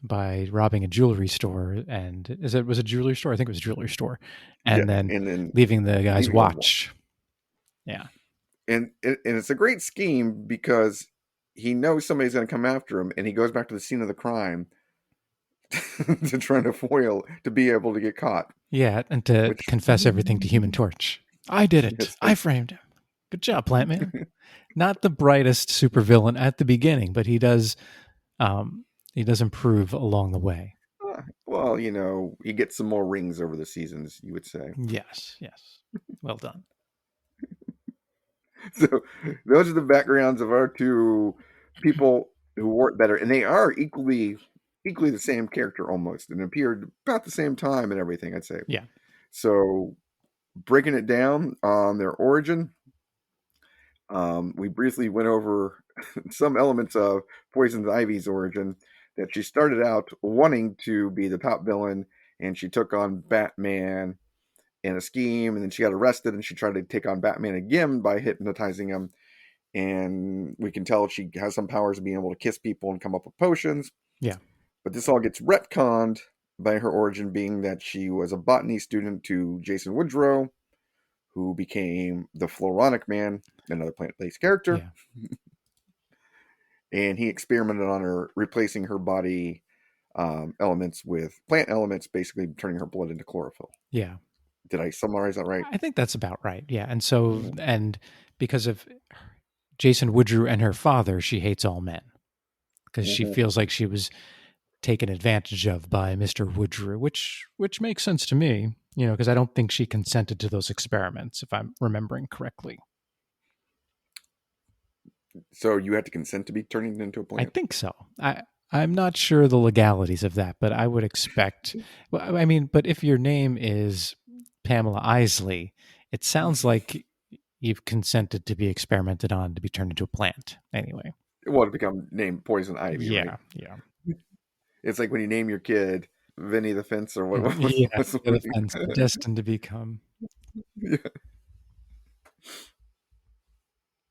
by robbing a jewelry store, and was it a jewelry store? I think it was a jewelry store, Yeah, and then and then leaving the guy's leaving a watch. Yeah, and it's a great scheme because he knows somebody's going to come after him, and he goes back to the scene of the crime to try to foil to be able to get caught. yeah, and to Which confess everything to Human Torch. I did it. yes, I framed him. Good job, Plantman. Not the brightest supervillain at the beginning, but he does improve along the way. well, he gets some more rings over the seasons, you would say. Yes, well done. So those are the backgrounds of our two people who work better, and they are equally the same character almost, and appeared about the same time and everything. I'd say. Yeah. So breaking it down on their origin, we briefly went over some elements of Poison Ivy's origin. That she started out wanting to be the top villain, and she took on Batman in a scheme, and then she got arrested, and she tried to take on Batman again by hypnotizing him. And we can tell she has some powers of being able to kiss people and come up with potions. Yeah. But this all gets retconned by her origin being that she was a botany student to Jason Woodrow, who became the Floronic Man, another plant-based character. Yeah. And he experimented on her, replacing her body elements with plant elements, basically turning her blood into chlorophyll. Yeah. Did I summarize that right? I think that's about right. Yeah. And so, and because of Jason Woodrow and her father, she hates all men because she feels like she was taken advantage of by Mr. Woodrow, which makes sense to me, because I don't think she consented to those experiments, if I'm remembering correctly. So you had to consent to be turning into a I plant? think so. I'm not sure the legalities of that, but I would expect. Well, I mean, but if your name is Pamela Isley, it sounds like you've consented to be experimented on to be turned into a plant. Anyway, Well, to become named Poison Ivy, right? Yeah. It's like when you name your kid Vinny the Fence, or what? Yeah, What's the the fence, destined to become. Yeah.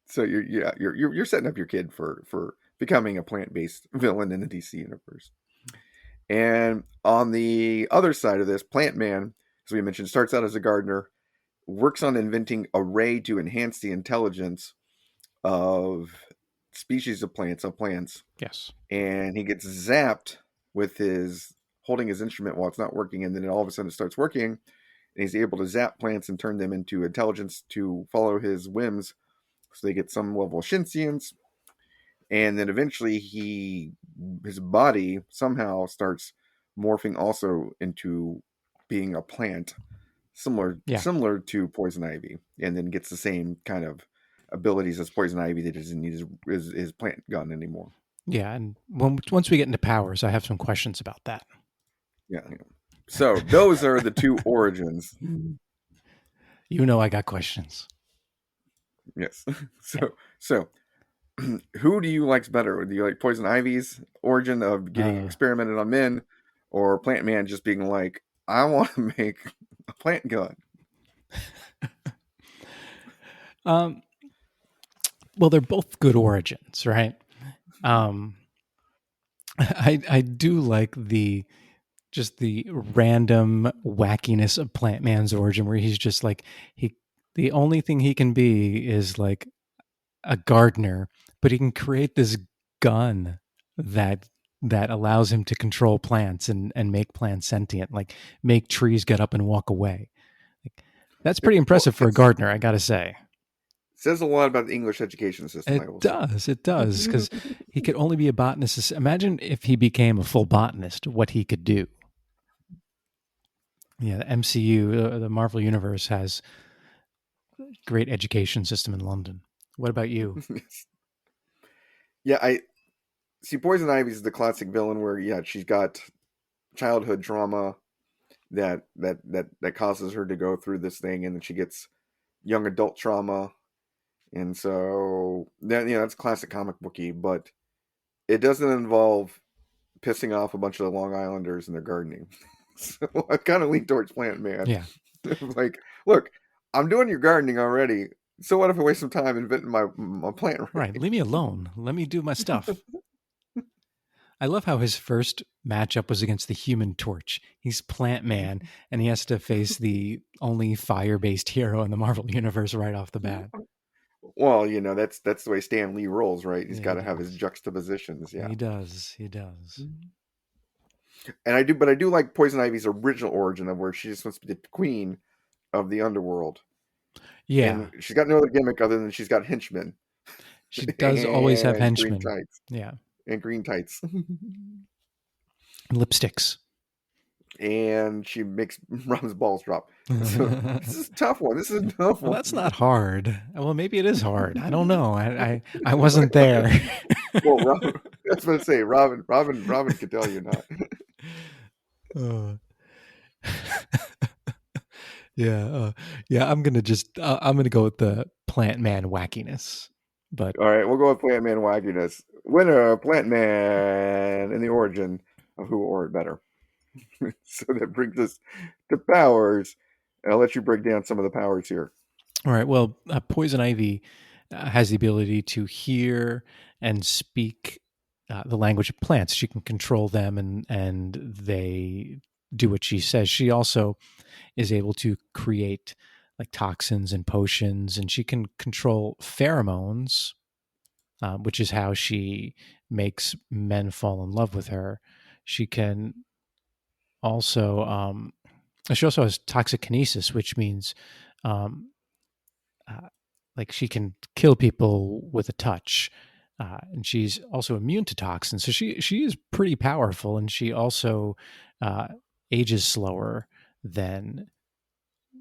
So you're setting up your kid for becoming a plant-based villain in the DC universe. And on the other side of this, Plantman, as we mentioned, starts out as a gardener, works on inventing a ray to enhance the intelligence of species of plants. Yes. And he gets zapped with his holding his instrument while it's not working, and then all of a sudden it starts working, and he's able to zap plants and turn them into intelligence to follow his whims, so they get some level of sentience. And then eventually his body somehow starts morphing also into being a plant, similar to Poison Ivy, and then gets the same kind of abilities as Poison Ivy that doesn't need his plant gun anymore. Yeah, and once we get into powers, I have some questions about that. Yeah. So those are the two origins. I got questions. Yes. So who do you like better? Do you like Poison Ivy's origin of getting experimented on men, or Plantman just being like, I want to make a plant gun? Well, they're both good origins, right? I do like the random wackiness of Plantman's origin, where he's just like the only thing he can be is like a gardener, but he can create this gun that allows him to control plants and make plants sentient, like make trees get up and walk away. Like, that's pretty impressive for a gardener, I gotta say. Says a lot about the English education system, I will say. It does, because he could only be a botanist. Imagine if he became a full botanist, what he could do. Yeah, the MCU, the Marvel Universe, has great education system in London. What about you? Yeah, I see. Poison Ivy is the classic villain where, yeah, she's got childhood trauma that causes her to go through this thing, and then she gets young adult trauma, and so that's classic comic booky, but it doesn't involve pissing off a bunch of the Long Islanders in their gardening. So I kind of lean towards Plant Man. Yeah, Like, look, I'm doing your gardening already. So what if I waste some time inventing my plant right. array? Leave me alone. Let me do my stuff. I love how his first matchup was against the Human Torch. He's Plant Man, and he has to face the only fire-based hero in the Marvel Universe right off the bat. Well, that's the way Stan Lee rolls, right? He's Yeah, got he to have his does. juxtapositions, yeah. He does. He does. And I do like Poison Ivy's original origin of where she just wants to be the queen of the underworld, Yeah, and she's got no other gimmick other than she's got henchmen she does always have and green henchmen. tights Yeah, and green tights. lipsticks. And she makes Robin's balls drop. So this Well, is a tough one. This is a tough one. that's not hard. Well, maybe it is hard. I don't know. I wasn't there. Well, Robin, that's what I say. Robin could tell you not. Uh, yeah, yeah. I'm gonna go with the Plant Man wackiness. But All right, we'll go with Plant Man wackiness. Winner, Plant Man, in the origin of who or it better. So that brings us to powers. And I'll let you break down some of the powers here. all right, well, Poison Ivy has the ability to hear and speak the language of plants. She can control them, and they do what she says. She also is able to create like toxins and potions, and she can control pheromones, which is how she makes men fall in love with her. She can also she also has toxikinesis, which means um, uh, like she can kill people with a touch. And she's also immune to toxins, so she is pretty powerful, and she also uh, ages slower than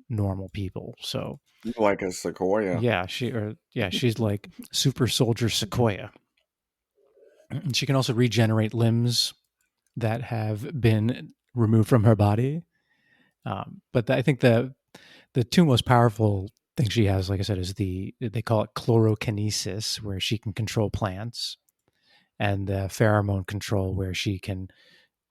normal people. So Like a sequoia. she's like super soldier Sequoia. And she can also regenerate limbs that have been removed from her body. But I think the two most powerful things she has, like I said, is they call it chlorokinesis, where she can control plants, and the pheromone control, where she can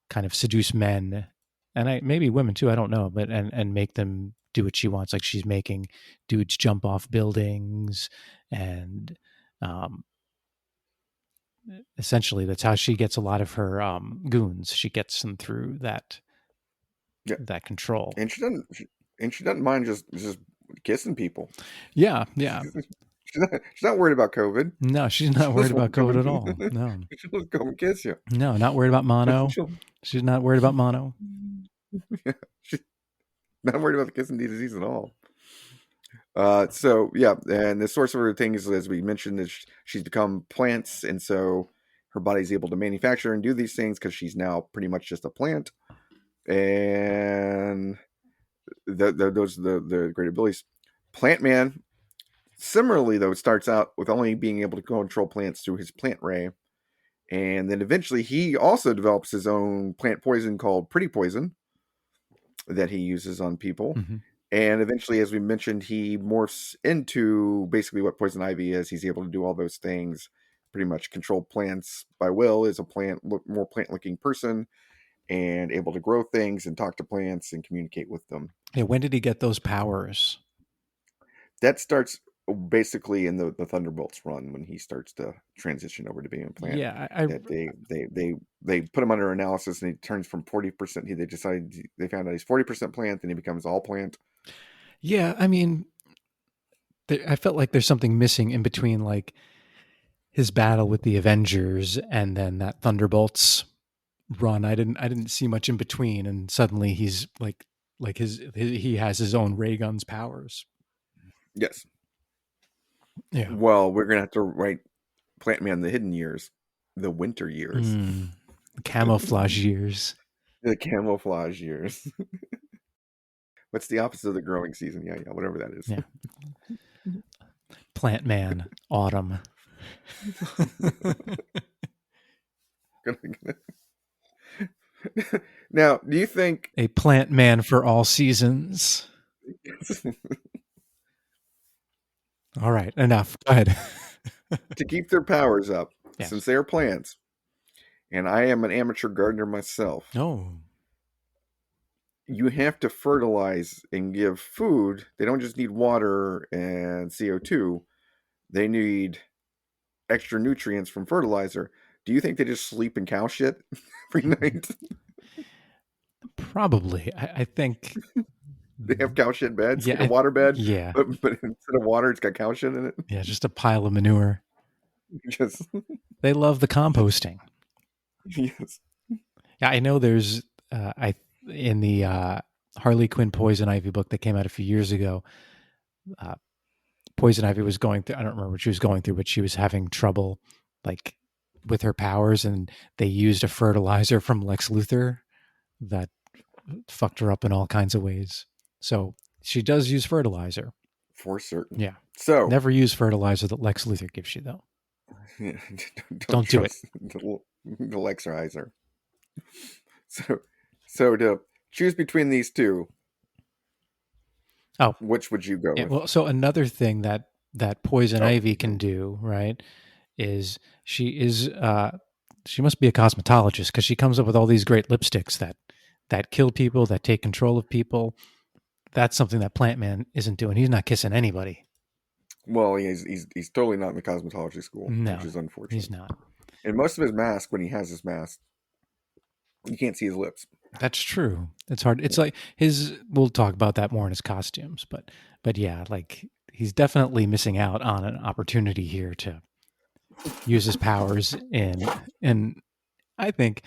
kind of seduce men, and maybe women too. I don't know, but and make them do what she wants. Like she's making dudes jump off buildings, and um, essentially that's how she gets a lot of her goons. She gets them through Yeah, that control. and she doesn't mind just kissing people. Yeah, yeah. She's not worried about COVID. No, she's not She'll worried just about want to come COVID at all. and No, she'll just come and kiss you. no, not worried about mono. She'll, She's not worried about mono. yeah, she's not worried about the kissing disease at all. So yeah, and the source of her things, as we mentioned, is she's become plants, and so her body's able to manufacture and do these things because she's now pretty much just a plant. And those are the great abilities. Plant Man, similarly though, starts out with only being able to control plants through his plant ray, and then eventually he also develops his own plant poison called Pretty Poison that he uses on people. Mm-hmm. And eventually, as we mentioned, he morphs into basically what Poison Ivy is. He's able to do all those things, pretty much control plants by will, is a more plant-looking person, and able to grow things and talk to plants and communicate with them. Yeah, when did he get those powers? That starts basically in the Thunderbolts run when he starts to transition over to being a plant. Yeah, That they put him under analysis, and he turns from 40%. They found out he's 40% plant, then he becomes all plant. yeah. I mean, I felt like there's something missing in between, like his battle with the Avengers and then that Thunderbolts run. I didn't see much in between, and suddenly he's like he has his own ray guns powers. Yes. Yeah. Well, we're gonna have to write Plantman the hidden years, the winter years, Camouflage years. the camouflage years. What's the opposite of the growing season? Yeah, whatever that is. Yeah. Plantman, autumn. Now, do you think A plant man for all seasons. All right, enough. Go ahead. to keep their powers up, Yes. since they are plants, and I am an amateur gardener myself, No. you have to fertilize and give food. They don't just need water and CO2, they need extra nutrients from fertilizer. Do you think they just sleep in cow shit every night? Probably. I think They have cow shit beds, Yeah, like a water bed, yeah. but instead of water, it's got cow shit in it. Yeah, just a pile of manure. Just They love the composting. yes. Yeah, I know there's I in the Harley Quinn Poison Ivy book that came out a few years ago, Poison Ivy was going through, I don't remember what she was going through, but she was having trouble like with her powers, and they used a fertilizer from Lex Luthor that fucked her up in all kinds of ways. So she does use fertilizer. For certain. Yeah. So Never use fertilizer that Lex Luthor gives you, though. yeah, Don't do it. trust the Lexerizer. So to choose between these two, Oh, which would you go yeah, with? well, so another thing that Poison Oh. Ivy can do, right, is she must be a cosmetologist, because she comes up with all these great lipsticks that kill people, that take control of people. That's something that Plantman isn't doing. He's not kissing anybody. Well, he's totally not in the cosmetology school, No, which is unfortunate. he's not. And most of his mask, when he has his mask, you can't see his lips. That's true. It's hard. It's like his. We'll talk about that more in his costumes, but yeah, like he's definitely missing out on an opportunity here to use his powers in I think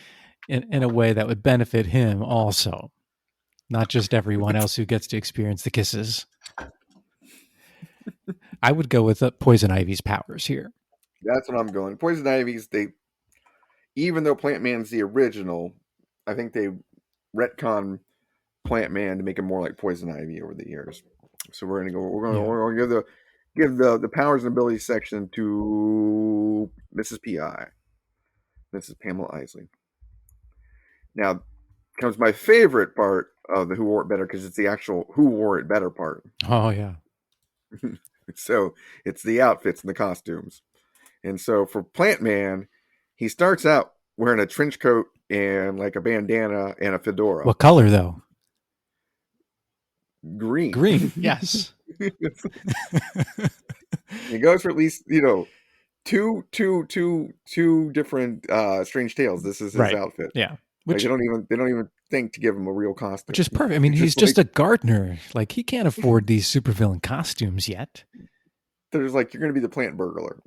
in a way that would benefit him also, not just everyone else who gets to experience the kisses. I would go with Poison Ivy's powers here. That's what I'm going. Poison Ivy's, even though Plant Man's the original, I think they retcon Plant Man to make him more like Poison Ivy over the years. So we're gonna give the powers and abilities section to Mrs. P.I. Mrs. Pamela Isley. Now comes my favorite part of the Who Wore It Better, because it's the actual Who Wore It Better part. Oh yeah. So it's the outfits and the costumes. And so for Plant Man, he starts out wearing a trench coat and like a bandana and a fedora. What color though? Green. Green. Yes. It goes for at least, two different Strange Tales. This is his Right. outfit. Yeah. Like they don't even think to give him a real costume. Which is perfect. I mean, he's just a gardener. Like he can't afford these supervillain costumes yet. There's like, you're going to be the plant burglar.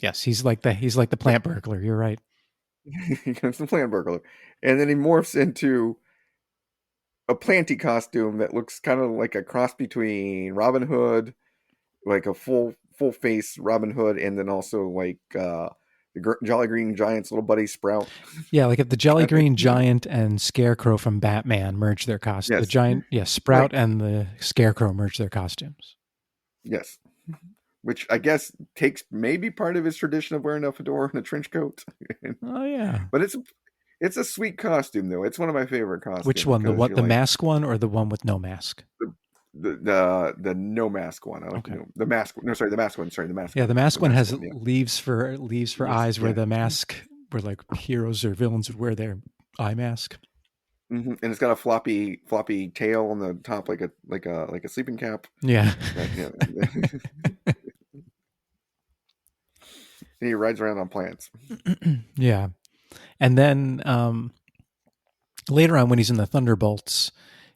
Yes, he's like the plant burglar. You're right. He becomes the plant burglar, and then he morphs into a planty costume that looks kind of like a cross between Robin Hood, like a full face Robin Hood, and then also like the Jolly Green Giant's little buddy Sprout. Yeah, like if the Jolly Green Giant and Scarecrow from Batman merge their costumes. Yes. The giant, Sprout Right. and the Scarecrow merge their costumes. Yes. Which I guess takes maybe part of his tradition of wearing a fedora and a trench coat. Oh yeah. But it's a sweet costume though. It's one of my favorite costumes. Which one? The because the mask one or the one with no mask? The no mask one. I like the mask. No, sorry, the mask one. Sorry, the mask. Yeah, the mask one has yeah. leaves for eyes, where the mask, where like heroes or villains would wear their eye mask. Mm-hmm. And it's got a floppy tail on the top, like a sleeping cap. Yeah. Yeah. And he rides around on plants. Yeah. And then later on, when he's in the Thunderbolts,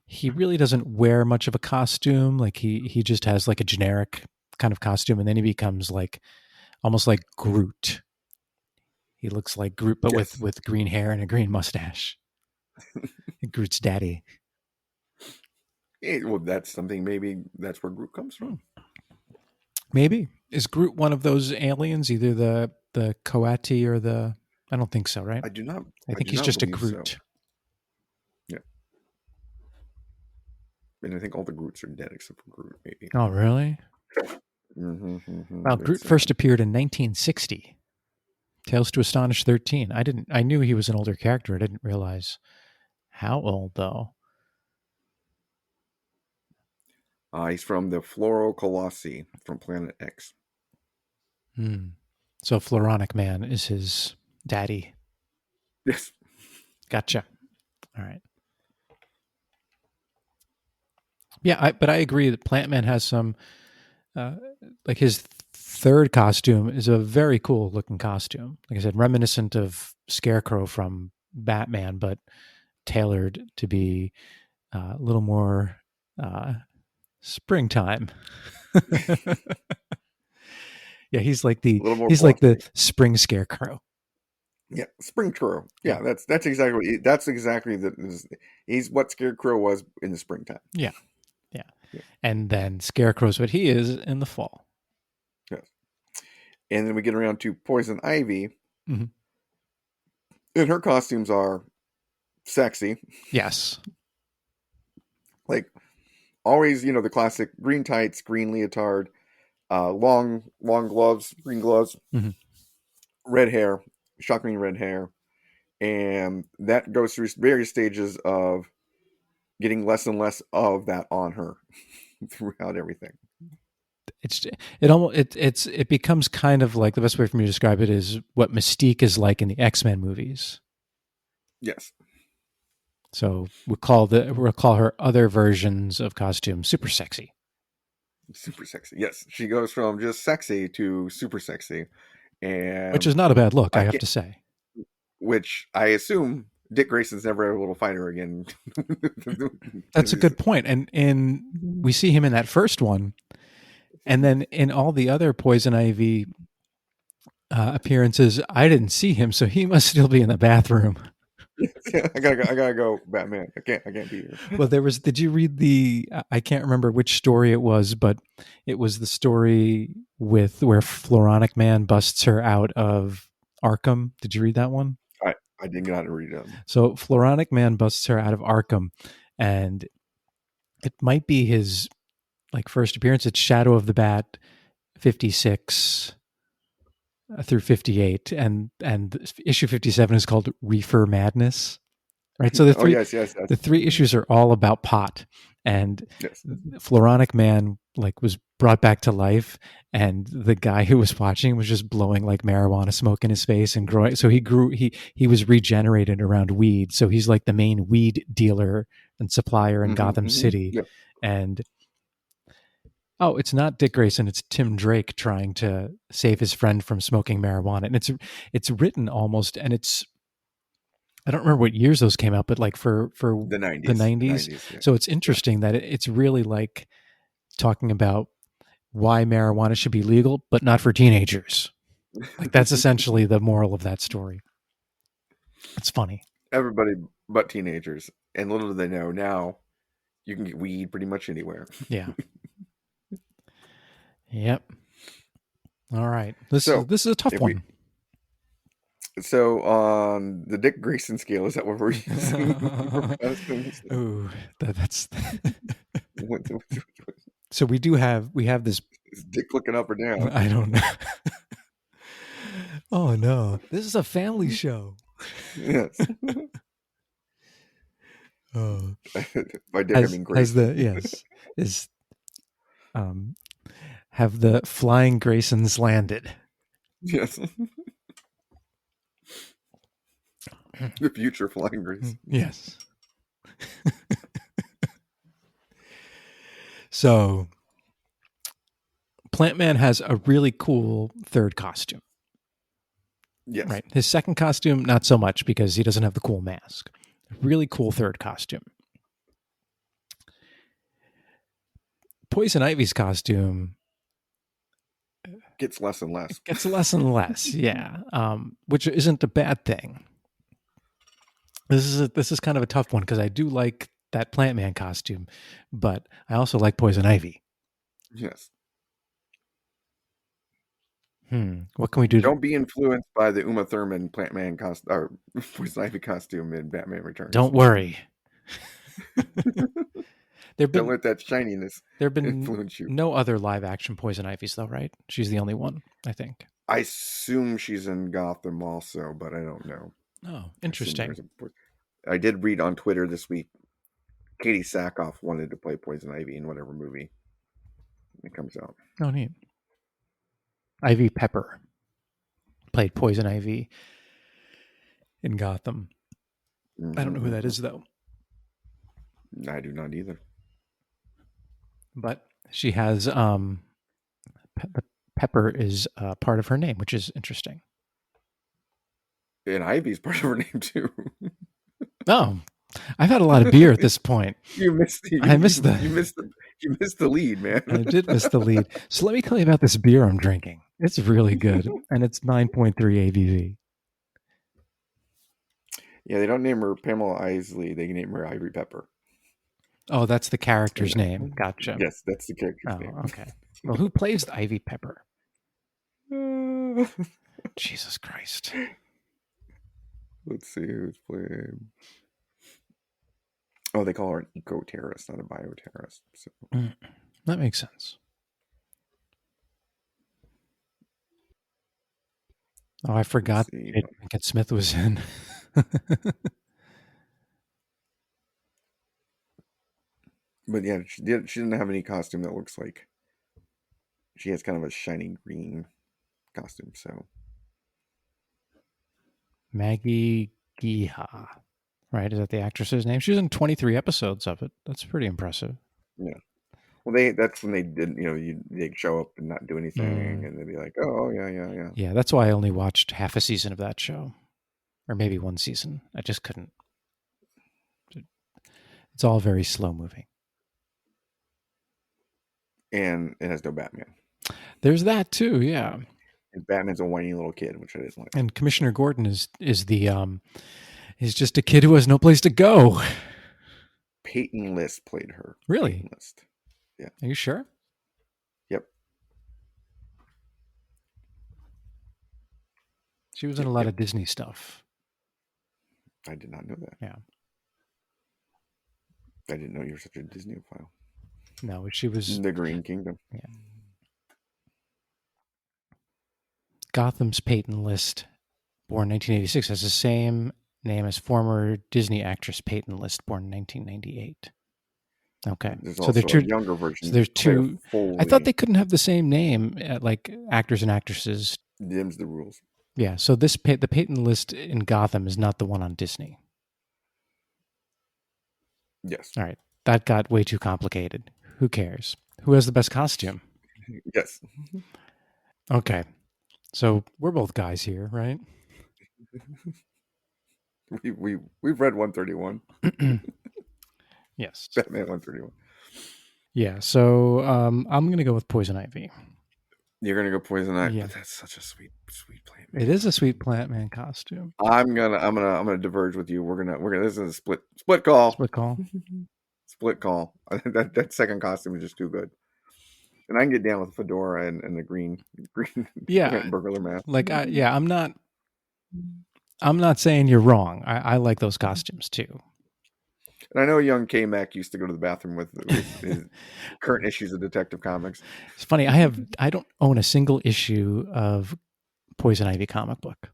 he really doesn't wear much of a costume. Like he just has like a generic kind of costume, and then he becomes like almost like Groot. He looks like Groot, but with green hair and a green mustache. Groot's daddy. Yeah, well, that's something. Maybe that's where Groot comes from. Maybe. Is Groot one of those aliens, either the Coati or the... I don't think so, right? I do not. I I think do he's not just a believe so. Groot. Yeah, and I think all the Groots are dead except for Groot, maybe. Oh, really? Well, Groot It's first appeared in 1960. Tales to Astonish 13. I knew he was an older character. I didn't realize how old, though. he's from the Colossi from Planet X. So Floronic Man is his daddy. Yes. Gotcha. All right. Yeah, but I agree that Plantman has some, like his third costume is a very cool looking costume. Like I said, reminiscent of Scarecrow from Batman, but tailored to be a little more springtime. Yeah, he's like A little more like blustery. the spring Scarecrow. Yeah, Spring Crow. Yeah, that's exactly he's what Scarecrow was in the springtime. Yeah. And then Scarecrow's what he is in the fall. Yes. And then we get around to Poison Ivy, mm-hmm. and her costumes are sexy. Yes. Like always, the classic green tights, green leotard, long gloves, green gloves, mm-hmm. red hair, shocking red hair, and that goes through various stages of getting less and less of that on her throughout everything. It becomes kind of like, the best way for me to describe it is what Mystique is like in the X-Men movies. Yes. So we'll call her other versions of costume super sexy. Super sexy. Yes, she goes from just sexy to super sexy, and which is not a bad look, I have to say. Which I assume Dick Grayson's never able to fight her again. That's a good point. And we see him in that first one, and then in all the other Poison Ivy appearances, I didn't see him, so he must still be in the bathroom. I gotta go, Batman. I can't be here. Well, did you read I can't remember which story it was, but it was the story with where Floronic Man busts her out of Arkham. Did you read that one? I didn't get out to read it. So Floronic Man busts her out of Arkham, and it might be his first appearance. It's Shadow of the Bat 56 through 58, and issue 57 is called Reefer Madness. Right, so the three issues are all about pot, and yes. Floronic Man was brought back to life, and the guy who was watching was just blowing marijuana smoke in his face and growing. So he was regenerated around weed. So he's like the main weed dealer and supplier in Gotham City, yeah. And it's not Dick Grayson, it's Tim Drake trying to save his friend from smoking marijuana, and it's written almost, and it's. I don't remember what years those came out, but for the 90s. The 90s. Yeah. So it's interesting that it's really talking about why marijuana should be legal, but not for teenagers. That's essentially the moral of that story. It's funny. Everybody but teenagers. And little do they know, now you can get weed pretty much anywhere. Yeah. Yep. All right. This is a tough one. So on the Dick Grayson scale, is that what we're using? Ooh, that's. So we have this. Is Dick looking up or down? I don't know. Oh no, this is a family show. Yes. Oh, by Dick I mean Grayson. Have the flying Graysons landed? Yes. The future flying Grayson. Yes. So, Plantman has a really cool third costume. Yes. Right. His second costume, not so much because he doesn't have the cool mask. Really cool third costume. Poison Ivy's costume gets less and less. Gets less and less, yeah. Which isn't a bad thing. This is kind of a tough one because I do like that Plantman costume, but I also like Poison Ivy. Yes. What can we do? Don't be influenced by the Uma Thurman Plantman costume or Poison Ivy costume in Batman Returns. Don't worry. There've Don't been let that shininess there've been influence you. no other live action Poison Ivies though, right? She's the only one, I think. I assume she's in Gotham also, but I don't know. Oh, interesting. I did read on Twitter this week Katie Sackhoff wanted to play Poison Ivy in whatever movie it comes out. Oh, neat. Ivy Pepper played Poison Ivy in Gotham. Mm-hmm. I don't know who that is, though. I do not either. But she has Pepper is part of her name, which is interesting. And Ivy's part of her name too. Oh, I've had a lot of beer at this point. You missed the lead, man. I did miss the lead. So let me tell you about this beer I'm drinking. It's really good, and it's 9.3 ABV. Yeah, they don't name her Pamela Isley. They name her Ivy Pepper. Oh, that's the character's name. Gotcha. Yes, that's the character's name. Okay. Well, who plays the Ivy Pepper? Jesus Christ. Let's see who's playing. Oh, they call her an eco-terrorist, not a bioterrorist. So. That makes sense. Oh, I forgot Pinkett Smith was in. But yeah, she didn't have any costume that looks like. She has kind of a shiny green costume, so. Maggie Giha, right? Is that the actress's name? She was in 23 episodes of it. That's pretty impressive. Yeah. Well, that's when they did, they'd show up and not do anything, and they'd be like, oh, yeah. Yeah, that's why I only watched half a season of that show. Or maybe one season. I just couldn't. It's all very slow moving. And it has no Batman. There's that too, yeah. And Batman's a whiny little kid, which I didn't like. And Commissioner Gordon is just a kid who has no place to go. Peyton List played her. Really? Peyton List. Yeah. Are you sure? Yep. She was in a lot of Disney stuff. I did not know that. Yeah. I didn't know you were such a Disney-ophile. No, she was... The Green Kingdom. Yeah. Gotham's Peyton List, born 1986, has the same name as former Disney actress Peyton List, born in 1998. Okay. There's also a younger version. So there's two... I thought they couldn't have the same name, like actors and actresses. Them's the rules. Yeah, so the Peyton List in Gotham is not the one on Disney. Yes. All right. That got way too complicated. Who cares? Who has the best costume? Yes. Okay. So we're both guys here, right? We've read 131. Yes. Batman 131. Yeah, so I'm gonna go with Poison Ivy. You're gonna go Poison Ivy. Yeah. But that's such a sweet plant. It is a sweet Plantman costume. I'm gonna diverge with you. We're gonna this is a split call. Split call. Split call. I think that second costume is just too good. And I can get down with fedora and the green burglar mask. Like I'm not saying you're wrong. I like those costumes too. And I know young KMac used to go to the bathroom with his current issues of Detective Comics. It's funny. I don't own a single issue of Poison Ivy comic book.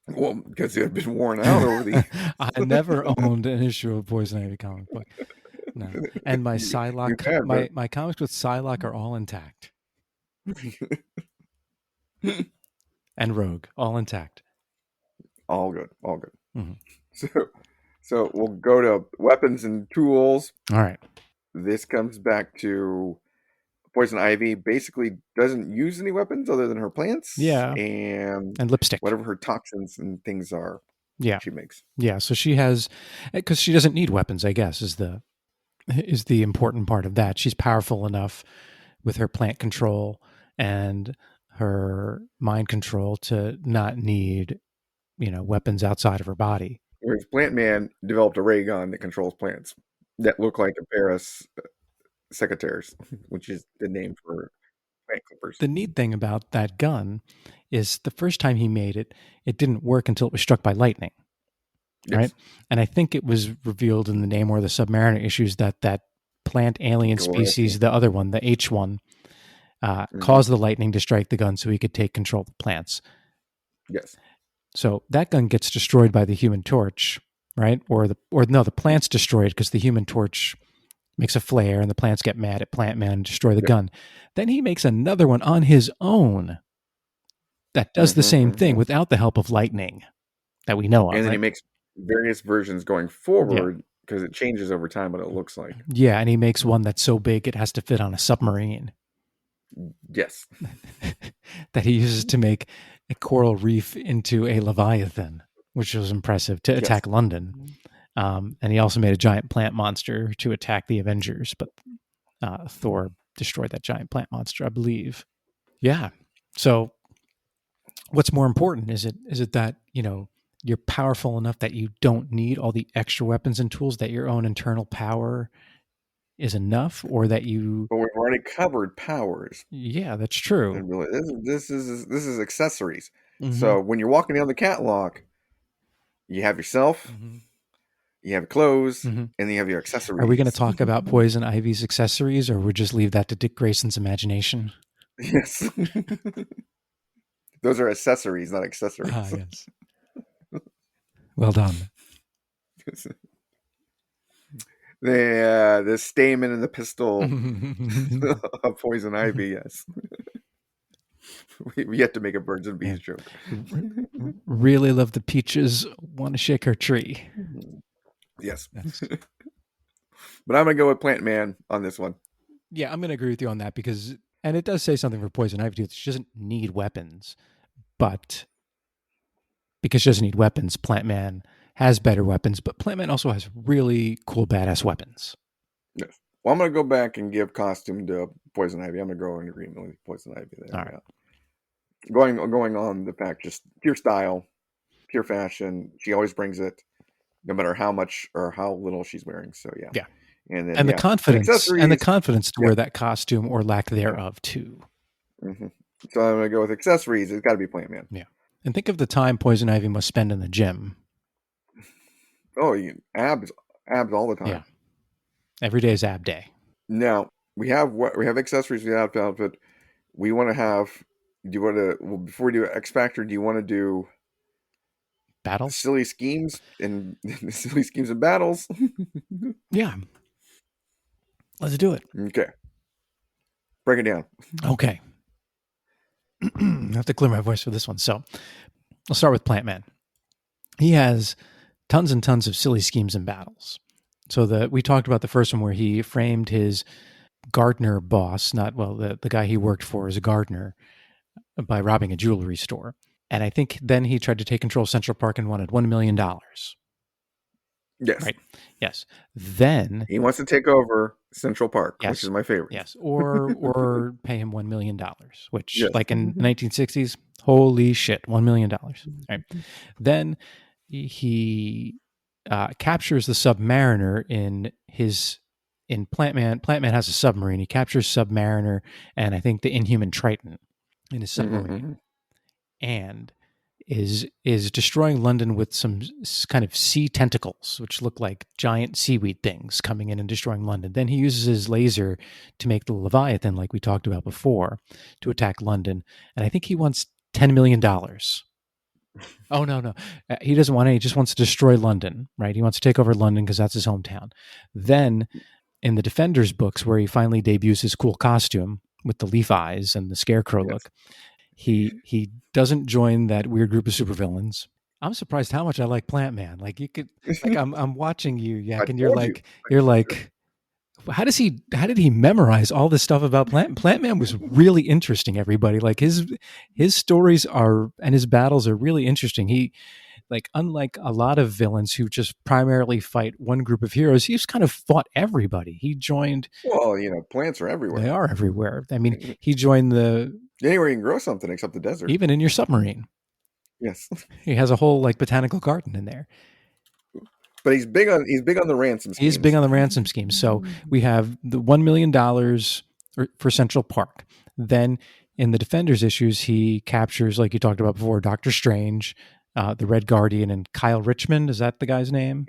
Well, because it had been worn out over the years. I never owned an issue of Poison Ivy comic book. No. And my Psylocke, my comics with Psylocke are all intact. And Rogue, all intact. All good. Mm-hmm. So we'll go to weapons and tools. All right. This comes back to Poison Ivy basically doesn't use any weapons other than her plants. Yeah. And lipstick. Whatever her toxins and things are. Yeah. She makes. Yeah. So she has, because she doesn't need weapons, I guess, is the important part of that. She's powerful enough with her plant control and her mind control to not need, weapons outside of her body. Whereas Plantman developed a ray gun that controls plants that look like a Paris secateurs, which is the name for plant clippers. The neat thing about that gun is the first time he made it, it didn't work until it was struck by lightning. Yes. Right. And I think it was revealed in the Namor the Submariner issues that plant alien species, the other one, the H1, caused the lightning to strike the gun so he could take control of the plants. Yes. So that gun gets destroyed by the Human Torch, right? The plant's destroyed because the Human Torch makes a flare and the plants get mad at Plantman and destroy the gun. Then he makes another one on his own that does the same thing without the help of lightning that we know of. And then he makes various versions going forward because it changes over time what it looks like. Yeah, and he makes one that's so big it has to fit on a submarine. Yes. That he uses to make a coral reef into a Leviathan, which was impressive, to attack London. And he also made a giant plant monster to attack the Avengers, but Thor destroyed that giant plant monster, I believe. Yeah. So what's more important? Is it that, you're powerful enough that you don't need all the extra weapons and tools, that your own internal power is enough, or that you... But we've already covered powers. Yeah, that's true. This is accessories. So when you're walking down the catwalk, you have yourself, you have clothes, and then you have your accessories. Are we going to talk about Poison Ivy's accessories, or we'll just leave that to Dick Grayson's imagination? Yes. Those are accessories, not accessories. Ah, yes. Well done. The stamen and the pistol of Poison Ivy, yes. We have to make a birds and bees joke. Really love the peaches, want to shake her tree. Yes. But I'm going to go with Plantman on this one. Yeah, I'm going to agree with you on that because it does say something for Poison Ivy too. She doesn't need weapons, but because she doesn't need weapons, Plantman has better weapons, but Plantman also has really cool, badass weapons. Yes. Well, I'm going to go back and give costume to Poison Ivy. I'm going to go in agreement with Poison Ivy there. All right. Going on the fact, just pure style, pure fashion. She always brings it, no matter how much or how little she's wearing. So yeah. Yeah. And then the confidence to wear that costume or lack thereof too. Mm-hmm. So I'm going to go with accessories. It's got to be Plantman. Yeah. And think of the time Poison Ivy must spend in the gym. Oh, abs all the time. Yeah. Every day is ab day. Now we have accessories. We have outfit. We want to have. Do you want to before we do X Factor? Do you want to do battles, silly schemes and battles? Yeah. Let's do it. Okay. Break it down. Okay. I have to clear my voice for this one. So I'll start with Plantman. He has tons and tons of silly schemes and battles. So we talked about the first one where he framed his gardener boss, the guy he worked for as a gardener, by robbing a jewelry store. And I think then he tried to take control of Central Park and wanted $1 million. Yes. Right. Yes. Then he wants to take over Central Park, which is my favorite. Yes. Or pay him $1 million, which like in the 1960s, holy shit, $1 million. Right. Then he captures the Submariner in Plantman. Plantman has a submarine. He captures Submariner and I think the Inhuman Triton in his submarine, and is destroying London with some kind of sea tentacles, which look like giant seaweed things coming in and destroying London. Then he uses his laser to make the Leviathan, like we talked about before, to attack London. And I think he wants $10 million. Oh, no. He doesn't want any. He just wants to destroy London, right? He wants to take over London because that's his hometown. Then in the Defenders books, where he finally debuts his cool costume with the leaf eyes and the scarecrow look, he doesn't join that weird group of supervillains. I'm surprised how much I like Plantman. Like you could, like I'm watching you, Yak, and you're like, how did he memorize all this stuff about Plantman was really interesting, everybody. Like his stories and his battles are really interesting. He, like, unlike a lot of villains who just primarily fight one group of heroes, he's kind of fought everybody. He joined... Well, plants are everywhere. They are everywhere. I mean, he joined anywhere you can grow something except the desert. Even in your submarine. Yes. He has a whole, like, botanical garden in there. But he's big on the ransom scheme. He's big on the ransom scheme. So we have the $1 million for Central Park. Then in the Defenders issues, he captures, like you talked about before, Doctor Strange, the Red Guardian, and Kyle Richmond. Is that the guy's name?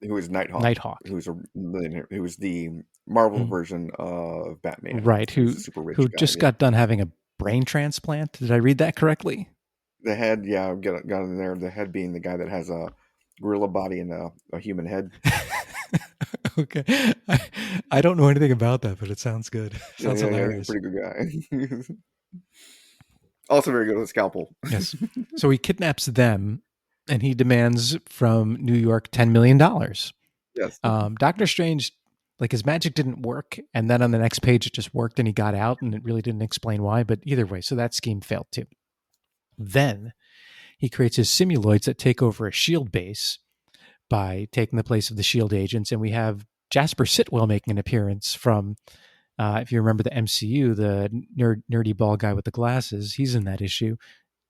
Who was Nighthawk, Nighthawk. who was the Marvel Mm, version of Batman. right. He was a super rich Who guy. just Yeah. got done having a brain transplant. Did I read that correctly? The head, yeah, got in there. The head being the guy that has a gorilla body and a human head. Okay. I don't know anything about that, but it sounds good. Yeah, Sounds yeah, yeah. He's a hilarious. pretty good guy. Also very good with a scalpel. Yes. So he kidnaps them and he demands from New York $10 million. Yes. Doctor Strange, like his magic didn't work. And then on the next page, it just worked and he got out and it really didn't explain why. But either way, so that scheme failed too. Then he creates his simuloids that take over a shield base by taking the place of the shield agents. And we have Jasper Sitwell making an appearance from, if you remember the MCU, the nerdy bald guy with the glasses. He's in that issue.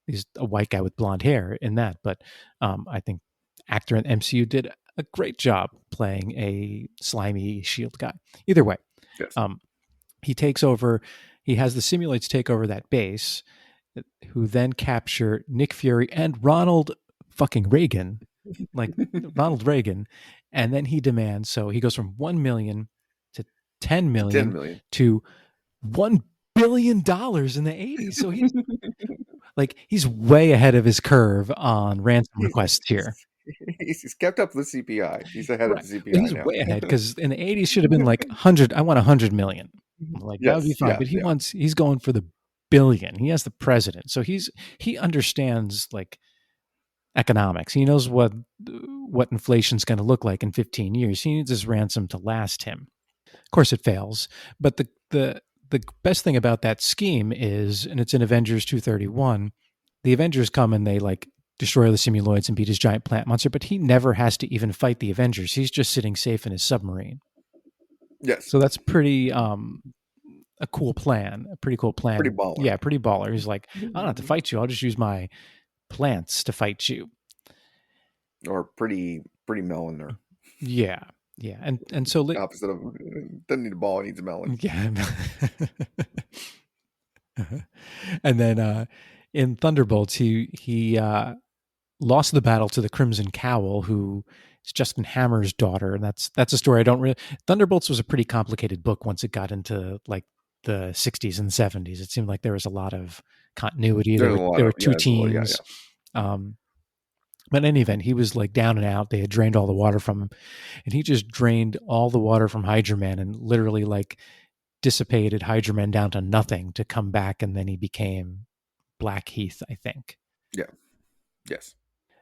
He's a white guy with blonde hair in that. But I think actor in MCU did a great job playing a slimy shield guy. Either way, Yes. he takes over. He has the simuloids take over that base, who then capture Nick Fury and Ronald fucking Reagan, like Ronald Reagan, and then he demands. So he goes from 1 million to 10 10 million million. to $1 billion in the 80s. So he's like he's way ahead of his curve on ransom requests here. He's kept up with the CPI. He's ahead Right. of the Well, CPI he's now. way ahead because in the 80s should have been like 100. I want 100 million. Like that would be Yes. fine. Yeah. But Yeah. he's going for the billion. He has the president. So he understands like economics. He knows what inflation's going to look like in 15 years. He needs his ransom to last him. Of course it fails. But the best thing about that scheme is, and it's in Avengers 231, the Avengers come and they like destroy the simuloids and beat his giant plant monster, but he never has to even fight the Avengers. He's just sitting safe in his submarine. Yes. So that's pretty a cool plan. A pretty cool plan. Pretty baller. Yeah, pretty baller. He's like, I don't have to fight you. I'll just use my plants to fight you. Or pretty melon there. Yeah. Yeah. And so Opposite of doesn't need a ball, it needs a melon. yeah. And then in Thunderbolts, he lost the battle to the Crimson Cowl, who is Justin Hammer's daughter, and that's a story I don't really. Thunderbolts was a pretty complicated book once it got into like the 60s and 70s. It seemed like there was a lot of continuity. There were two teams. But in any event, he was like down and out. They had drained all the water from him, and he just drained all the water from Hydra Man and literally like dissipated Hydra Man down to nothing to come back, and then he became Blackheath, I think. Yeah. Yes.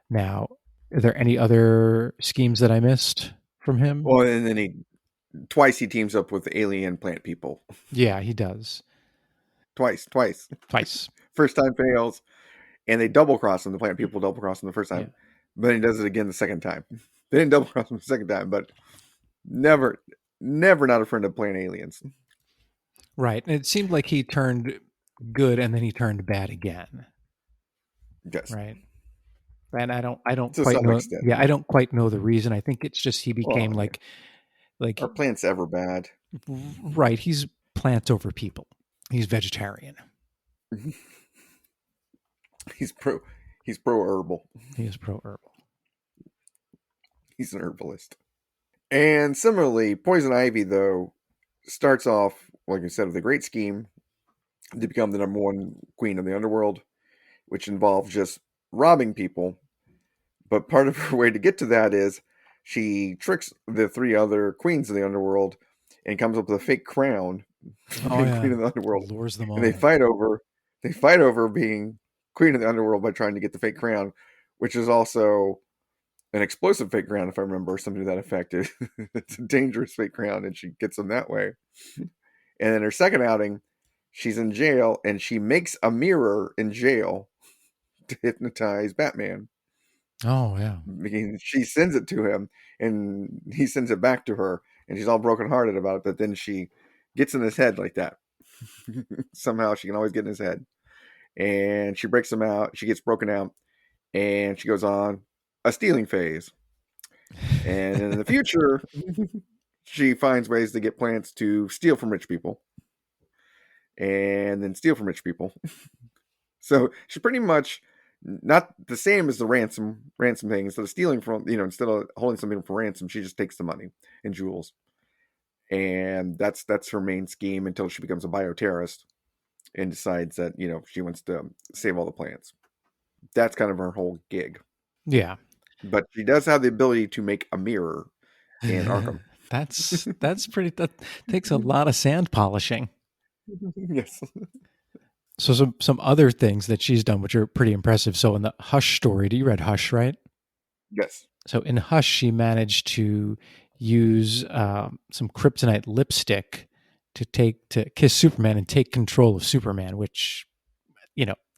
Now, are there any other schemes that I missed from him? Well, and then he teams up with alien plant people. Yeah, he does. Twice. First time fails, and they double cross him. The plant people double cross him the first time, Yeah. but he does it again the second time. They didn't double cross him the second time, but never not a friend of plant aliens. Right. And it seemed like he turned good and then he turned bad again. Yes. Right. And I don't To quite some know. extent. Yeah, I don't quite know the reason. I think it's just he became like are plants ever bad? Right. He's plants over people. He's vegetarian. He's pro herbal. He is pro herbal. He's an herbalist. And similarly, Poison Ivy, though, starts off, like I said, with a great scheme to become the number one queen of the underworld, which involves just robbing people. But part of her way to get to that is she tricks the three other queens of the underworld and comes up with a fake crown being queen of the underworld. Lures them all. And they fight over being queen of the underworld by trying to get the fake crown, which is also an explosive fake crown, if I remember, something to that effect. It's a dangerous fake crown, and she gets them that way. And in her second outing, she's in jail, and she makes a mirror in jail to hypnotize Batman. Oh, yeah. She sends it to him, and he sends it back to her, and she's all brokenhearted about it, but then she gets in his head like that. Somehow she can always get in his head. And she breaks him out. She gets broken out, and she goes on a stealing phase. And in the future, she finds ways to get plants to steal from rich people. and then steal from rich people. So she's pretty much not the same as the ransom thing. Instead of stealing from, instead of holding something for ransom, she just takes the money and jewels, and that's her main scheme until she becomes a bioterrorist and decides that she wants to save all the plants. That's kind of her whole gig. Yeah. But she does have the ability to make a mirror in Arkham. That's pretty. That takes a lot of sand polishing. Yes. So some other things that she's done, which are pretty impressive. So in the Hush story, you read Hush, right? Yes. So in Hush, she managed to use some kryptonite lipstick to kiss Superman and take control of Superman, which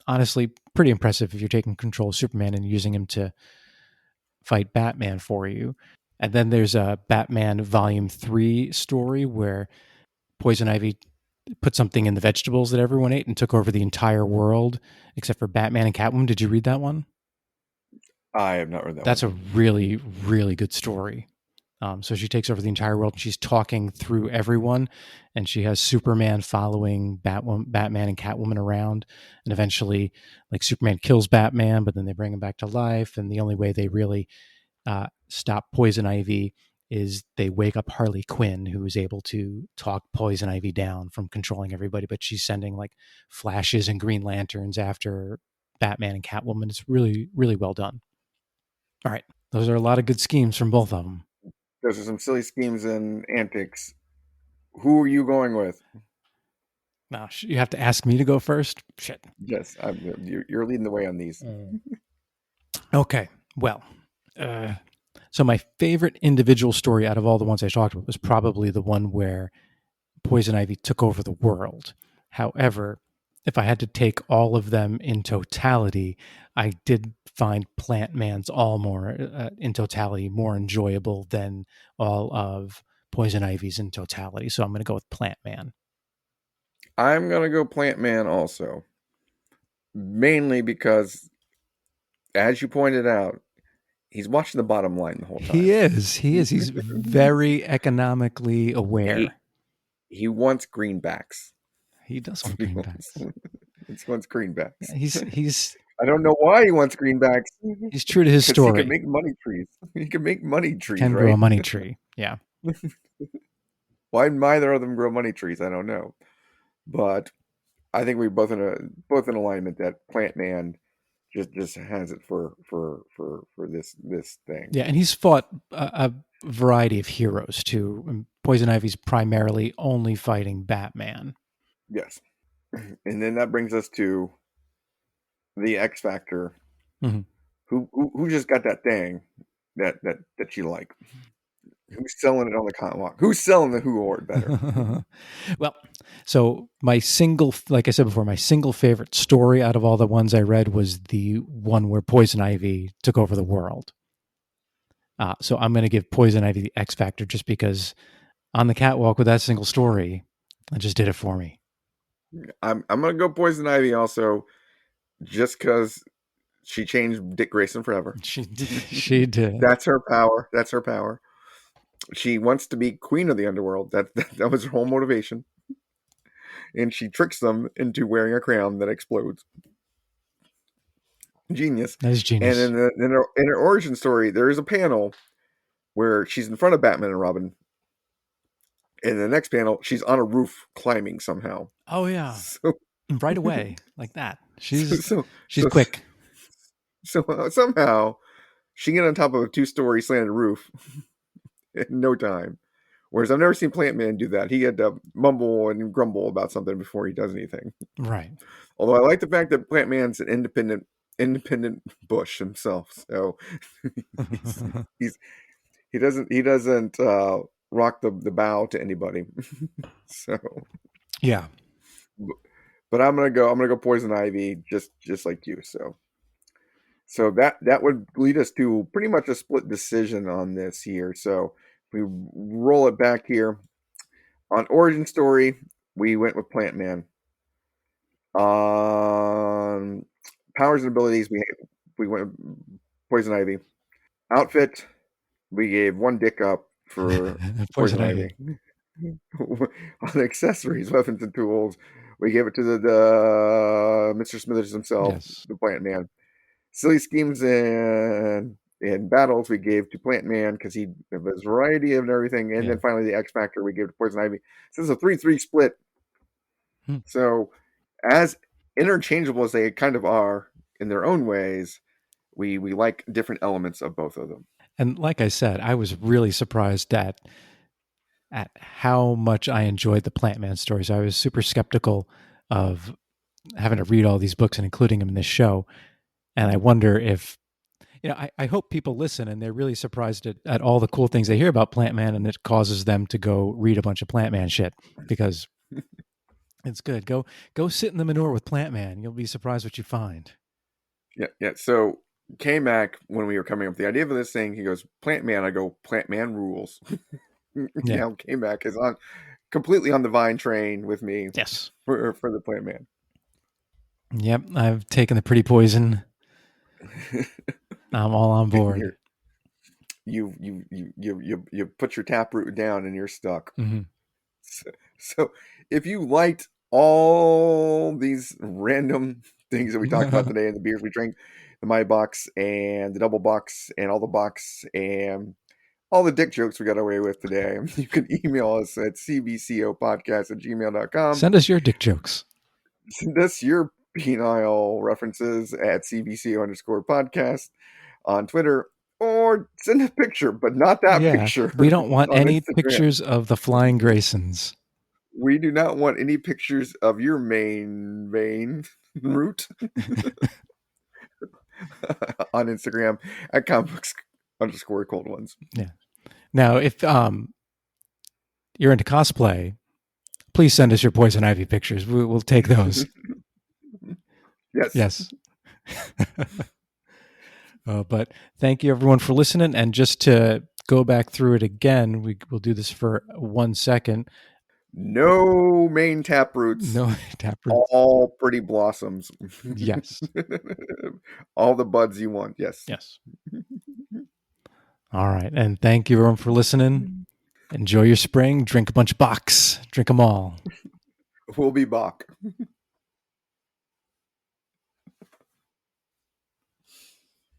honestly pretty impressive if you're taking control of Superman and using him to fight Batman for you. And then there's a Batman Volume 3 story where Poison Ivy put something in the vegetables that everyone ate and took over the entire world except for Batman and Catwoman. Did you read that one? I have not read that That's one. a really, really good story. So she takes over the entire world and she's talking through everyone, and she has Superman following Batman and Catwoman around, and eventually, like, Superman kills Batman, but then they bring him back to life, and the only way they really stop Poison Ivy is they wake up Harley Quinn, who is able to talk Poison Ivy down from controlling everybody, but she's sending like flashes and Green Lanterns after Batman and Catwoman. It's really, really well done. All right. Those are a lot of good schemes from both of them. Those are some silly schemes and antics. Who are you going with? Now, you have to ask me to go first? Shit. Yes, you're leading the way on these. Okay. Well, so my favorite individual story out of all the ones I talked about was probably the one where Poison Ivy took over the world. However, if I had to take all of them in totality, I did find Plantman's in totality more enjoyable than all of Poison Ivy's in totality. So I'm going to go with Plantman. I'm going to go Plantman also. Mainly because, as you pointed out, he's watching the bottom line the whole time. He is. He's very economically aware. He wants greenbacks. He does want greenbacks. He wants greenbacks. He's. I don't know why he wants greenbacks. He's true to his story. He can make money trees. He can make money trees. Can right? grow a money tree. Yeah. Why neither of them grow money trees? I don't know. But I think we're both in alignment that Plantman just has it for this thing. Yeah, and he's fought a variety of heroes too. Poison Ivy's primarily only fighting Batman. Yes, and then that brings us to the X Factor. Mm-hmm. Who just got that thing that you like? Who's selling it on the catwalk? Who's selling the Who Horde better? Well, so like I said before, my single favorite story out of all the ones I read was the one where Poison Ivy took over the world. So I'm going to give Poison Ivy the X Factor just because on the catwalk with that single story, it just did it for me. I'm going to go Poison Ivy also, just because she changed Dick Grayson forever. She did. That's her power. She wants to be queen of the underworld. That was her whole motivation. And she tricks them into wearing a crown that explodes. Genius. That is genius. And in her origin story, there is a panel where she's in front of Batman and Robin. In the next panel, she's on a roof climbing somehow. Oh yeah. So, right away, like that. She's quick. So somehow she get on top of a 2-story slanted roof in no time. Whereas I've never seen Plantman do that. He had to mumble and grumble about something before he does anything. Right. Although I like the fact that Plantman's an independent Bush himself. So he doesn't rock the bow to anybody. So yeah. But I'm gonna go Poison Ivy just like you. So that would lead us to pretty much a split decision on this here. So we roll it back here. On origin story, we went with Plantman. On powers and abilities, we went with Poison Ivy. Outfit, we gave one dick up for Poison Ivy. On accessories, weapons, and tools, We gave it to the Mr. Smithers himself, Yes. the Plant Man. Silly Schemes and Battles we gave to Plantman because he had a variety of everything. And Yeah. then finally the X Factor we gave to Poison Ivy. So it's a 3-3 split. So as interchangeable as they kind of are in their own ways, we like different elements of both of them. And like I said, I was really surprised at how much I enjoyed the Plantman stories. I was super skeptical of having to read all these books and including them in this show. And I wonder if, I hope people listen and they're really surprised at all the cool things they hear about Plantman, and it causes them to go read a bunch of Plantman shit, because it's good. Go sit in the manure with Plantman. You'll be surprised what you find. Yeah. So KMac, when we were coming up with the idea of this thing, he goes, Plantman. I go, Plantman rules. Now KMac is completely on the Vine train with me. Yes. For the Plantman. Yep. I've taken the pretty poison. I'm all on board. You put your taproot down and you're stuck. Mm-hmm. So if you liked all these random things that we talked about today, and the beers we drank, the Maibocks and the Doppelbocks and all the Bocks and all the dick jokes we got away with today, you can email us at cbcopodcast@gmail.com. Send us your dick jokes. Send us your penile references at cbco_podcast on Twitter, or send a picture, but not that picture. We don't want any Instagram. Pictures of the Flying Graysons. We do not want any pictures of your main vein root on Instagram at comics_cold ones. Yeah. Now, if you're into cosplay, please send us your Poison Ivy pictures. We'll take those. Yes. But thank you, everyone, for listening. And just to go back through it again, we'll do this for 1 second. No main taproots. No taproots. All pretty blossoms. Yes. All the buds you want. Yes. All right. And thank you, everyone, for listening. Enjoy your spring. Drink a bunch of Bocks. Drink them all. We'll be Bock.